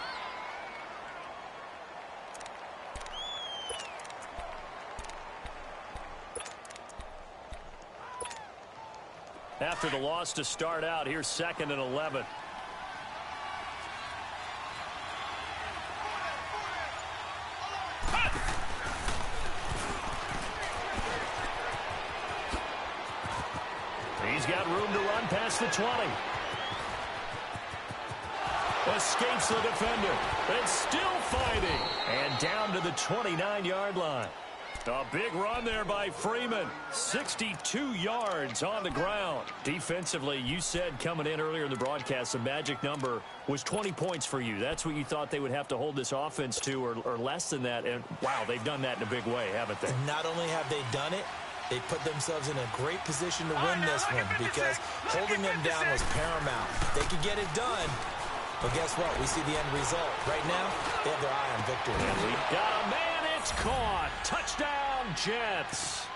After the loss to start out, here's 2nd and 11. He's got room to run past the 20. Escapes the defender. And still fighting. And down to the 29-yard line. A big run there by Freeman. 62 yards on the ground. Defensively, you said coming in earlier in the broadcast, the magic number was 20 points for you. That's what you thought they would have to hold this offense to, or less than that. And, wow, they've done that in a big way, haven't they?
Not only have they done it, they put themselves in a great position to win this one, because holding them down was paramount. They could get it done, but guess what? We see the end result. Right now, they have their eye on victory.
And we got a man. It's caught. Touchdown, Jets.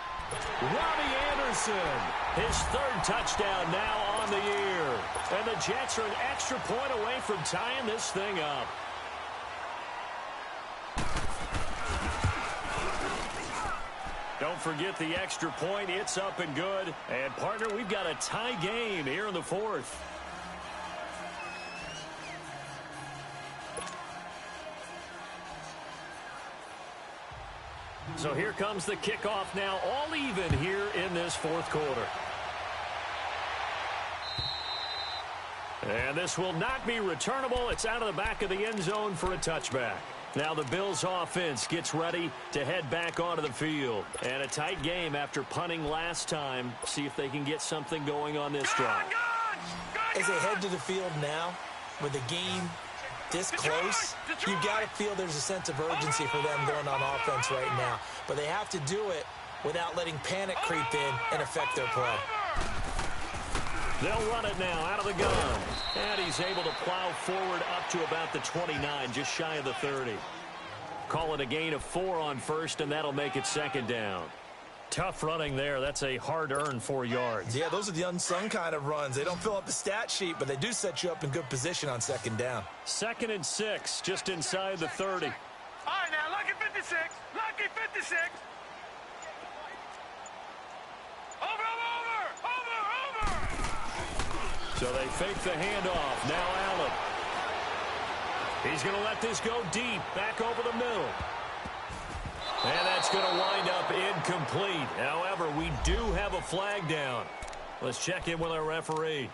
Robbie Anderson, his 3rd touchdown now on the year. And the Jets are an extra point away from tying this thing up. Don't forget the extra point. It's up and good. And, partner, we've got a tie game here in the 4th. So here comes the kickoff now, all even here in this 4th quarter. And this will not be returnable. It's out of the back of the end zone for a touchback. Now the Bills offense gets ready to head back onto the field. And a tight game after punting last time. See if they can get something going on this drive.
As they head to the field now, with the game this close, you got to feel there's a sense of urgency for them going on offense right now. But they have to do it without letting panic creep in and affect their play.
They'll run it now out of the gun. And he's able to plow forward up to about the 29, just shy of the 30. Call it a gain of 4 on first, and that'll make it 2nd down. Tough running there. That's a hard-earned 4 yards.
Yeah, those are the unsung kind of runs. They don't fill up the stat sheet, but they do set you up in good position on 2nd down.
2nd and 6, just inside the 30.
All right, now, lucky 56. Lucky 56. Over.
So they fake the handoff. Now Allen. He's going to let this go deep. Back over the middle. And that's going to wind up incomplete. However, we do have a flag down. Let's check in with our referee.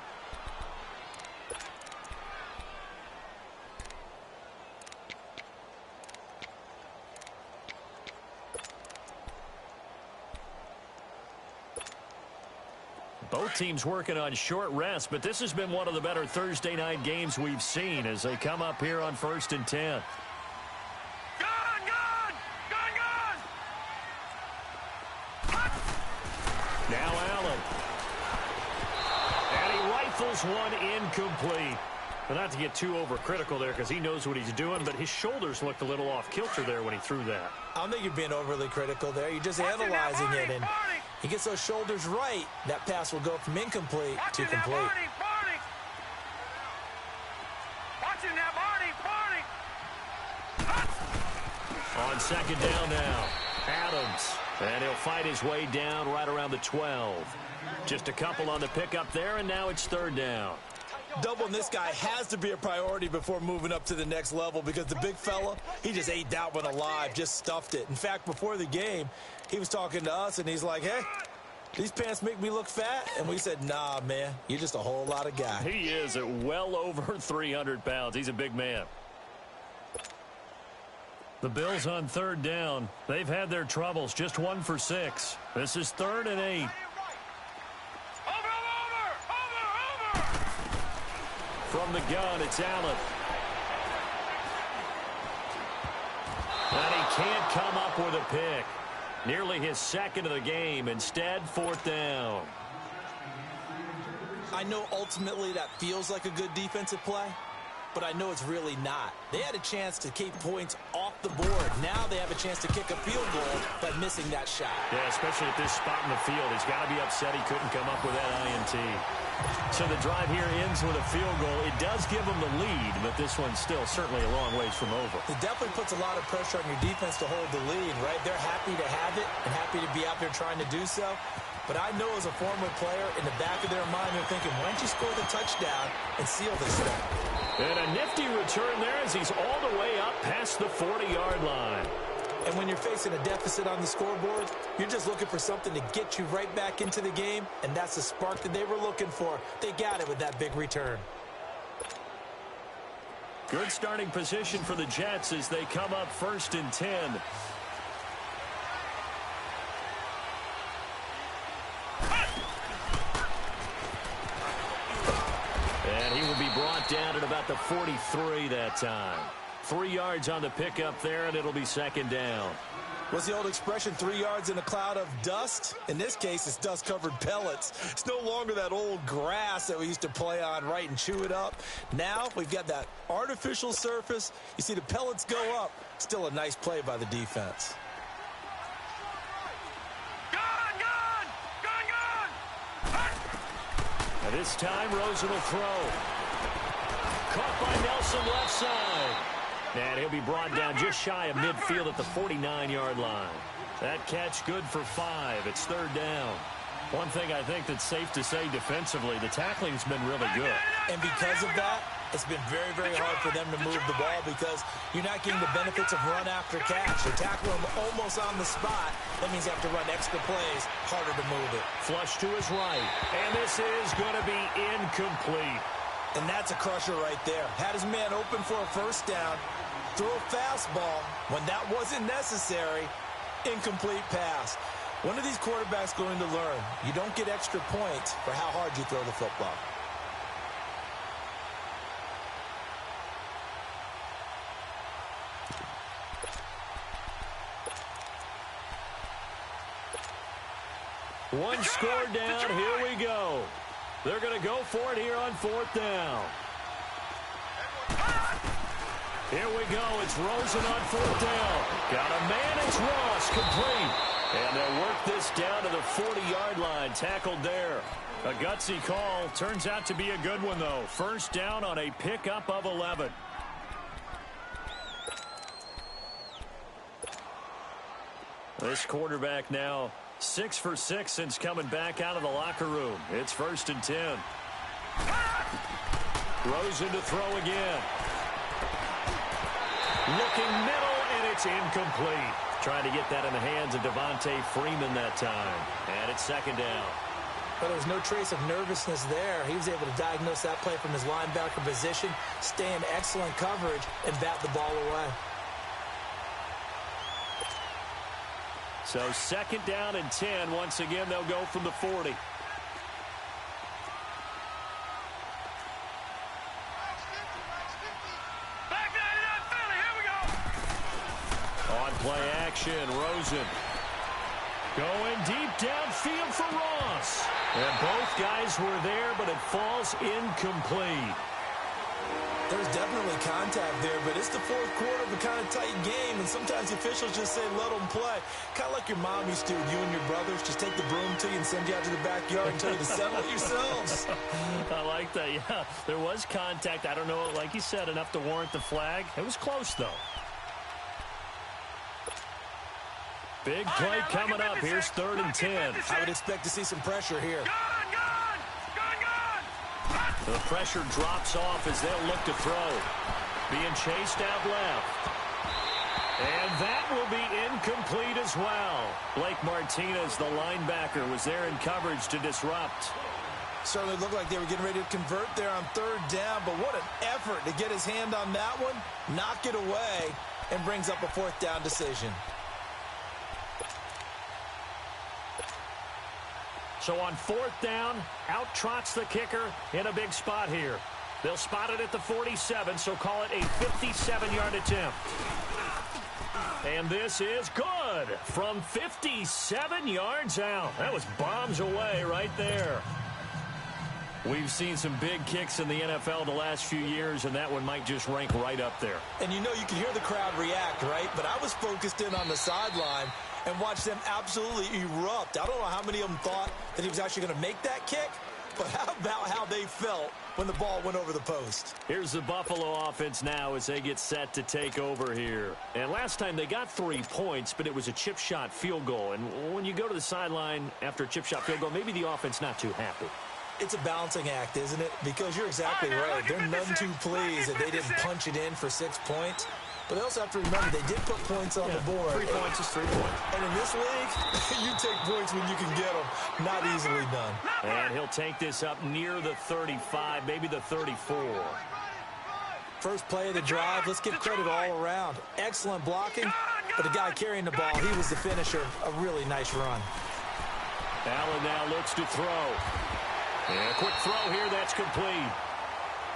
both teams working on short rest, but this has been one of the better Thursday night games we've seen as they come up here on 1st and 10. Now Allen. And he rifles one incomplete. Well, not to get too overcritical there because he knows what he's doing, but his shoulders looked a little off kilter there when he threw that.
I don't think you're being overly critical there. You're just analyzing it, and he gets those shoulders right. That pass will go from incomplete to complete.
On 2nd down now, Adams. And he'll fight his way down right around the 12. Just a couple on the pickup there, and now it's 3rd down.
Doubling this guy has to be a priority before moving up to the next level because the big fella, he just ate that one alive, just stuffed it. In fact, before the game, he was talking to us, and he's like, hey, these pants make me look fat? And we said, nah, man, you're just a whole lot of guy.
He is at well over 300 pounds. He's a big man. The Bills on 3rd down. They've had their troubles, just 1 for 6. This is 3rd and 8. From the gun, it's Allen. And he can't come up with a pick. Nearly his 2nd of the game. Instead, 4th down.
I know ultimately that feels like a good defensive play, but I know it's really not. They had a chance to keep points off the board. Now they have a chance to kick a field goal by missing that shot.
Yeah, especially at this spot in the field. He's got to be upset he couldn't come up with that INT. So the drive here ends with a field goal. It does give them the lead, but this one's still certainly a long ways from over.
It definitely puts a lot of pressure on your defense to hold the lead, right? They're happy to have it and happy to be out there trying to do so. But I know as a former player, in the back of their mind, they're thinking, why don't you score the touchdown and seal this thing?
And a nifty return there as he's all the way up past the 40-yard line.
And when you're facing a deficit on the scoreboard, you're just looking for something to get you right back into the game, and that's the spark that they were looking for. They got it with that big return.
Good starting position for the Jets as they come up 1st and 10. And he will be brought down at about the 43 that time. 3 yards on the pickup there, and it'll be 2nd down.
What's the old expression, 3 yards in a cloud of dust? In this case, it's dust-covered pellets. It's no longer that old grass that we used to play on, right, and chew it up. Now we've got that artificial surface. You see the pellets go up. Still a nice play by the defense.
And this time, Rosen will throw. Caught by Nelson left side. And he'll be brought down just shy of midfield at the 49-yard line. That catch good for 5. It's 3rd down. One thing I think that's safe to say defensively, the tackling's been really good.
And because of that, it's been very, very hard for them to move the ball because you're not getting the benefits of run after catch. You're tackling them almost on the spot. That means you have to run extra plays, harder to move it.
Flush to his right. And this is going to be incomplete.
And that's a crusher right there. Had his man open for a 1st down, threw a fastball when that wasn't necessary, incomplete pass. When are these quarterbacks going to learn? You don't get extra points for how hard you throw the football.
One score down. Here we go. They're going to go for it here on 4th down. Here we go. It's Rosen on 4th down. Got a man. It's Ross. Complete. And they'll work this down to the 40-yard line. Tackled there. A gutsy call. Turns out to be a good one, though. 1st down on a pickup of 11. This quarterback now 6 for 6 since coming back out of the locker room. It's 1st and 10. Rosen to throw again. Looking middle, and it's incomplete. Trying to get that in the hands of Devontae Freeman that time. And it's 2nd down.
But there was no trace of nervousness there. He was able to diagnose that play from his linebacker position, stay in excellent coverage, and bat the ball away.
So 2nd down and 10. Once again, they'll go from the 40. Play action, Rosen. Going deep downfield for Ross. And both guys were there, but it falls incomplete.
There's definitely contact there, but it's the fourth quarter of a kind of tight game, and sometimes officials just say let them play. Kind of like your mom used to with you and your brothers. Just take the broom to you and send you out to the backyard and tell you to settle it yourselves.
I like that, yeah. There was contact. I don't know, like you said, enough to warrant the flag. It was close, though. Big play coming up. Here's 3rd and 10.
I would expect to see some pressure here.
The pressure drops off as they'll look to throw. Being chased out left. And that will be incomplete as well. Blake Martinez, the linebacker, was there in coverage to disrupt.
Certainly looked like they were getting ready to convert there on 3rd down, but what an effort to get his hand on that one, knock it away, and brings up a 4th down decision.
So on 4th down, out trots the kicker in a big spot here. They'll spot it at the 47, so call it a 57-yard attempt. And this is good from 57 yards out. That was bombs away right there. We've seen some big kicks in the NFL the last few years, and that one might just rank right up there.
And you know you can hear the crowd react, right? But I was focused in on the sideline and watched them absolutely erupt. I don't know how many of them thought that he was actually going to make that kick, but how about how they felt when the ball went over the post?
Here's the Buffalo offense now as they get set to take over here. And last time they got 3 points, but it was a chip shot field goal. And when you go to the sideline after a chip shot field goal, maybe the offense not too happy.
It's a balancing act, isn't it? Because you're exactly right. They're none too pleased that they didn't punch it in for 6 points. But they also have to remember they did put points on the board.
3 points is 3 points.
And in this league, you take points when you can get them. Not easily done.
And he'll take this up near the 35, maybe the 34.
First play of the drive. Let's give credit all around. Excellent blocking. But the guy carrying the ball, he was the finisher. A really nice run.
Allen now looks to throw. And a quick throw here, that's complete.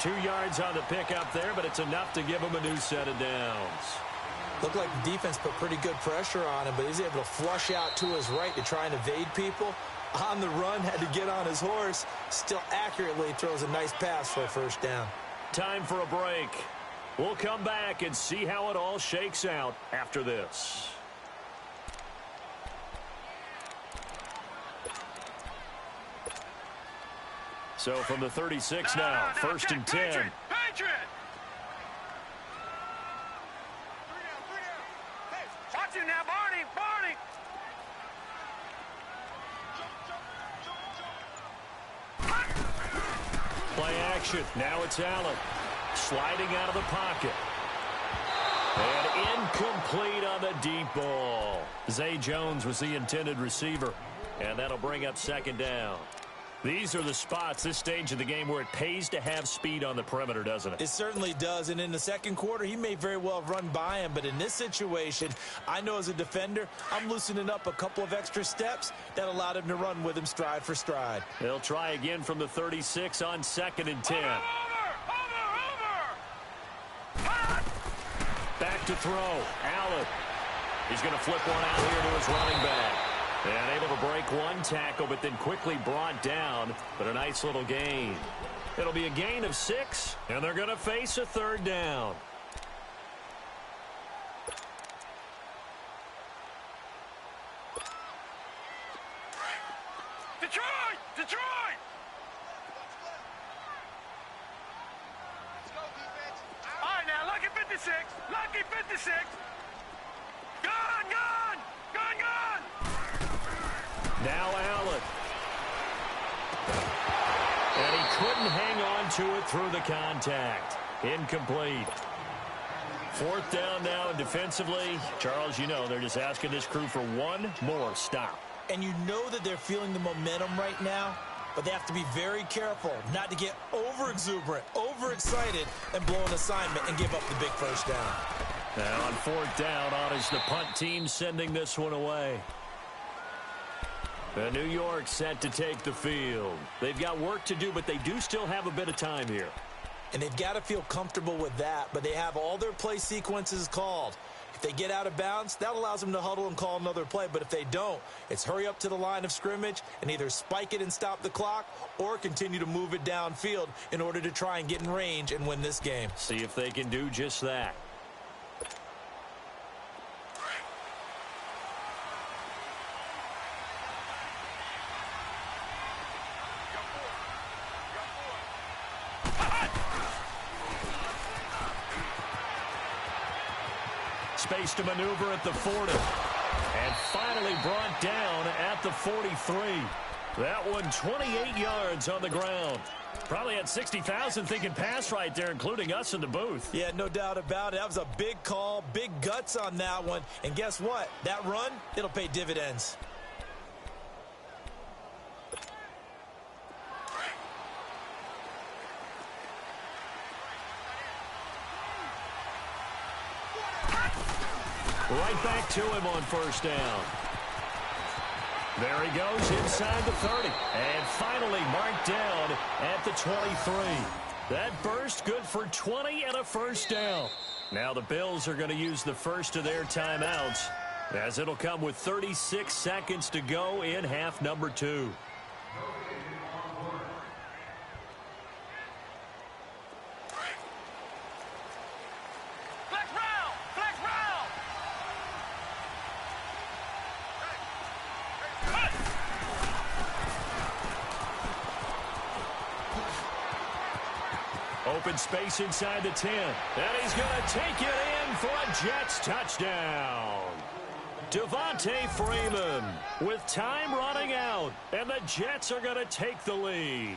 2 yards on the pickup there, but it's enough to give him a new set of downs.
Looked like the defense put pretty good pressure on him, but he's able to flush out to his right to try and evade people. On the run, had to get on his horse. Still accurately throws a nice pass for a 1st down.
Time for a break. We'll come back and see how it all shakes out after this. So from the 36 now, 1st and 10.
Patriot! Watch him now, Barney! Barney!
Play action. Now it's Allen. Sliding out of the pocket. And incomplete on the deep ball. Zay Jones was the intended receiver. And that'll bring up 2nd down. These are the spots, this stage of the game, where it pays to have speed on the perimeter, doesn't it?
It certainly does, and in the 2nd quarter, he may very well have run by him, but in this situation, I know as a defender, I'm loosening up a couple of extra steps that allowed him to run with him stride for stride.
They'll try again from the 36 on 2nd and 10.
Over!
Back to throw. Allen. He's going to flip one out here to his running back. And able to break one tackle, but then quickly brought down. But a nice little gain. It'll be a gain of 6, and they're going to face a 3rd down.
Detroit! Detroit! All right, now, lucky 56. Lucky 56. Gone!
Now Allen. And he couldn't hang on to it through the contact. Incomplete. 4th down now, and defensively, Charles, you know, they're just asking this crew for one more stop.
And you know that they're feeling the momentum right now, but they have to be very careful not to get over-exuberant, overexcited, and blow an assignment and give up the big 1st down.
Now on 4th down, on is the punt team sending this one away. New York set to take the field. They've got work to do, but they do still have a bit of time here.
And they've got to feel comfortable with that, but they have all their play sequences called. If they get out of bounds, that allows them to huddle and call another play. But if they don't, it's hurry up to the line of scrimmage and either spike it and stop the clock or continue to move it downfield in order to try and get in range and win this game.
See if they can do just that. Space to maneuver at the 40. And finally brought down at the 43. That one 28 yards on the ground. Probably had 60,000 thinking pass right there, including us in the booth.
Yeah, no doubt about it. That was a big call, big guts on that one. And guess what? That run, it'll pay dividends.
Right back to him on first down. There he goes inside the 30. And finally marked down at the 23. That burst good for 20 and a first down. Now the Bills are going to use the first of their timeouts, as it'll come with 36 seconds to go in half number 2. Open space inside the 10. And he's going to take it in for a Jets touchdown. Devontae Freeman with time running out. And the Jets are going to take the lead.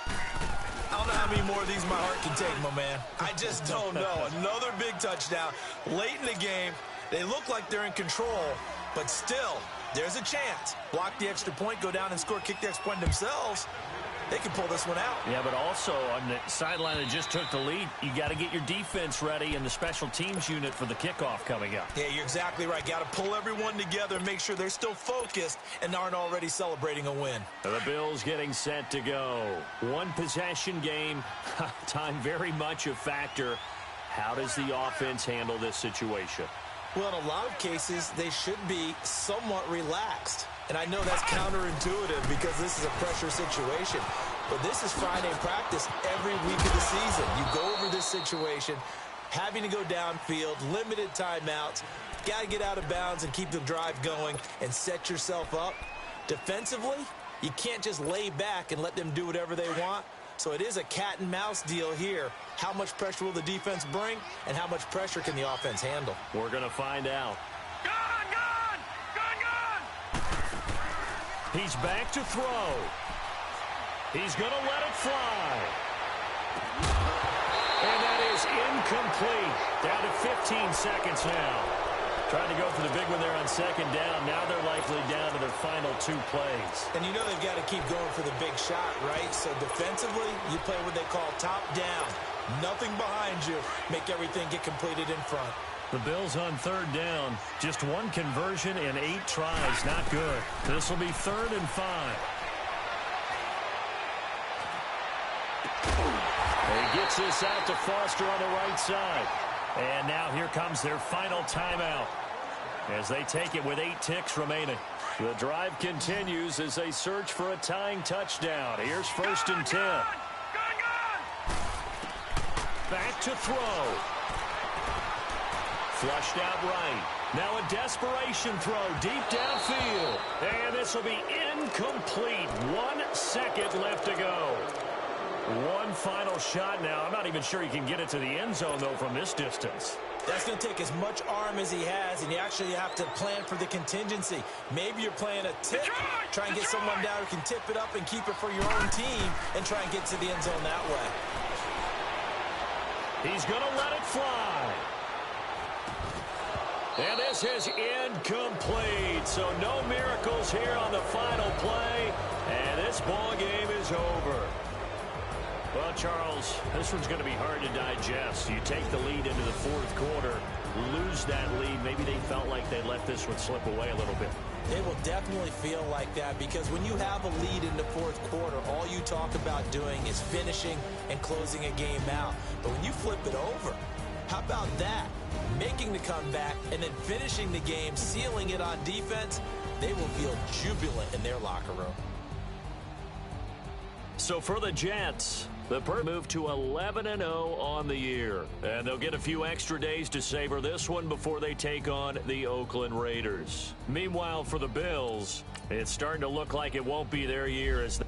I don't know how many more of these my heart can take, my man. I just don't know. Another big touchdown. Late in the game, they look like they're in control, but still, there's a chance. Block the extra point, go down and score, kick the extra point themselves. They can pull this one out.
Yeah, but also on the sideline that just took the lead, you got to get your defense ready and the special teams unit for the kickoff coming up.
Yeah, you're exactly right. Got to pull everyone together and make sure they're still focused and aren't already celebrating a win.
The Bills getting set to go. One possession game. Time very much a factor. How does the offense handle this situation?
Well, in a lot of cases, they should be somewhat relaxed. And I know that's counterintuitive because this is a pressure situation. But this is Friday practice every week of the season. You go over this situation, having to go downfield, limited timeouts, got to get out of bounds and keep the drive going and set yourself up. Defensively, you can't just lay back and let them do whatever they want. So it is a cat and mouse deal here. How much pressure will the defense bring and how much pressure can the offense handle?
We're going to find out. He's back to throw. He's going to let it fly. And that is incomplete. Down to 15 seconds now. Trying to go for the big one there on second down. Now they're likely down to their final 2 plays.
And you know they've got to keep going for the big shot, right? So defensively, you play what they call top down. Nothing behind you. Make everything get completed in front.
The Bills on third down. Just 1 conversion in 8 tries. Not good. This will be 3rd and 5. He gets this out to Foster on the right side. And now here comes their final timeout as they take it with 8 ticks remaining. The drive continues as they search for a tying touchdown. Here's 1st and 10. Back to throw. Flushed out right. Now a desperation throw deep downfield. And this will be incomplete. 1 second left to go. One final shot now. I'm not even sure he can get it to the end zone, though, from this distance.
That's going to take as much arm as he has, and you actually have to plan for the contingency. Maybe you're playing a tip, try and get someone down who can tip it up and keep it for your own team and try and get to the end zone that way.
He's going to let it fly. And this is incomplete. So no miracles here on the final play. And this ball game is over. Well, Charles, this one's going to be hard to digest. You take the lead into the 4th quarter, lose that lead. Maybe they felt like they let this one slip away a little bit.
They will definitely feel like that because when you have a lead in the 4th quarter, all you talk about doing is finishing and closing a game out. But when you flip it over, How about that? Making the comeback and then finishing the game, sealing it on defense. They will feel jubilant in their locker room.
So for the Jets, the Birds move to 11-0 on the year. And they'll get a few extra days to savor this one before they take on the Oakland Raiders. Meanwhile, for the Bills, it's starting to look like it won't be their year as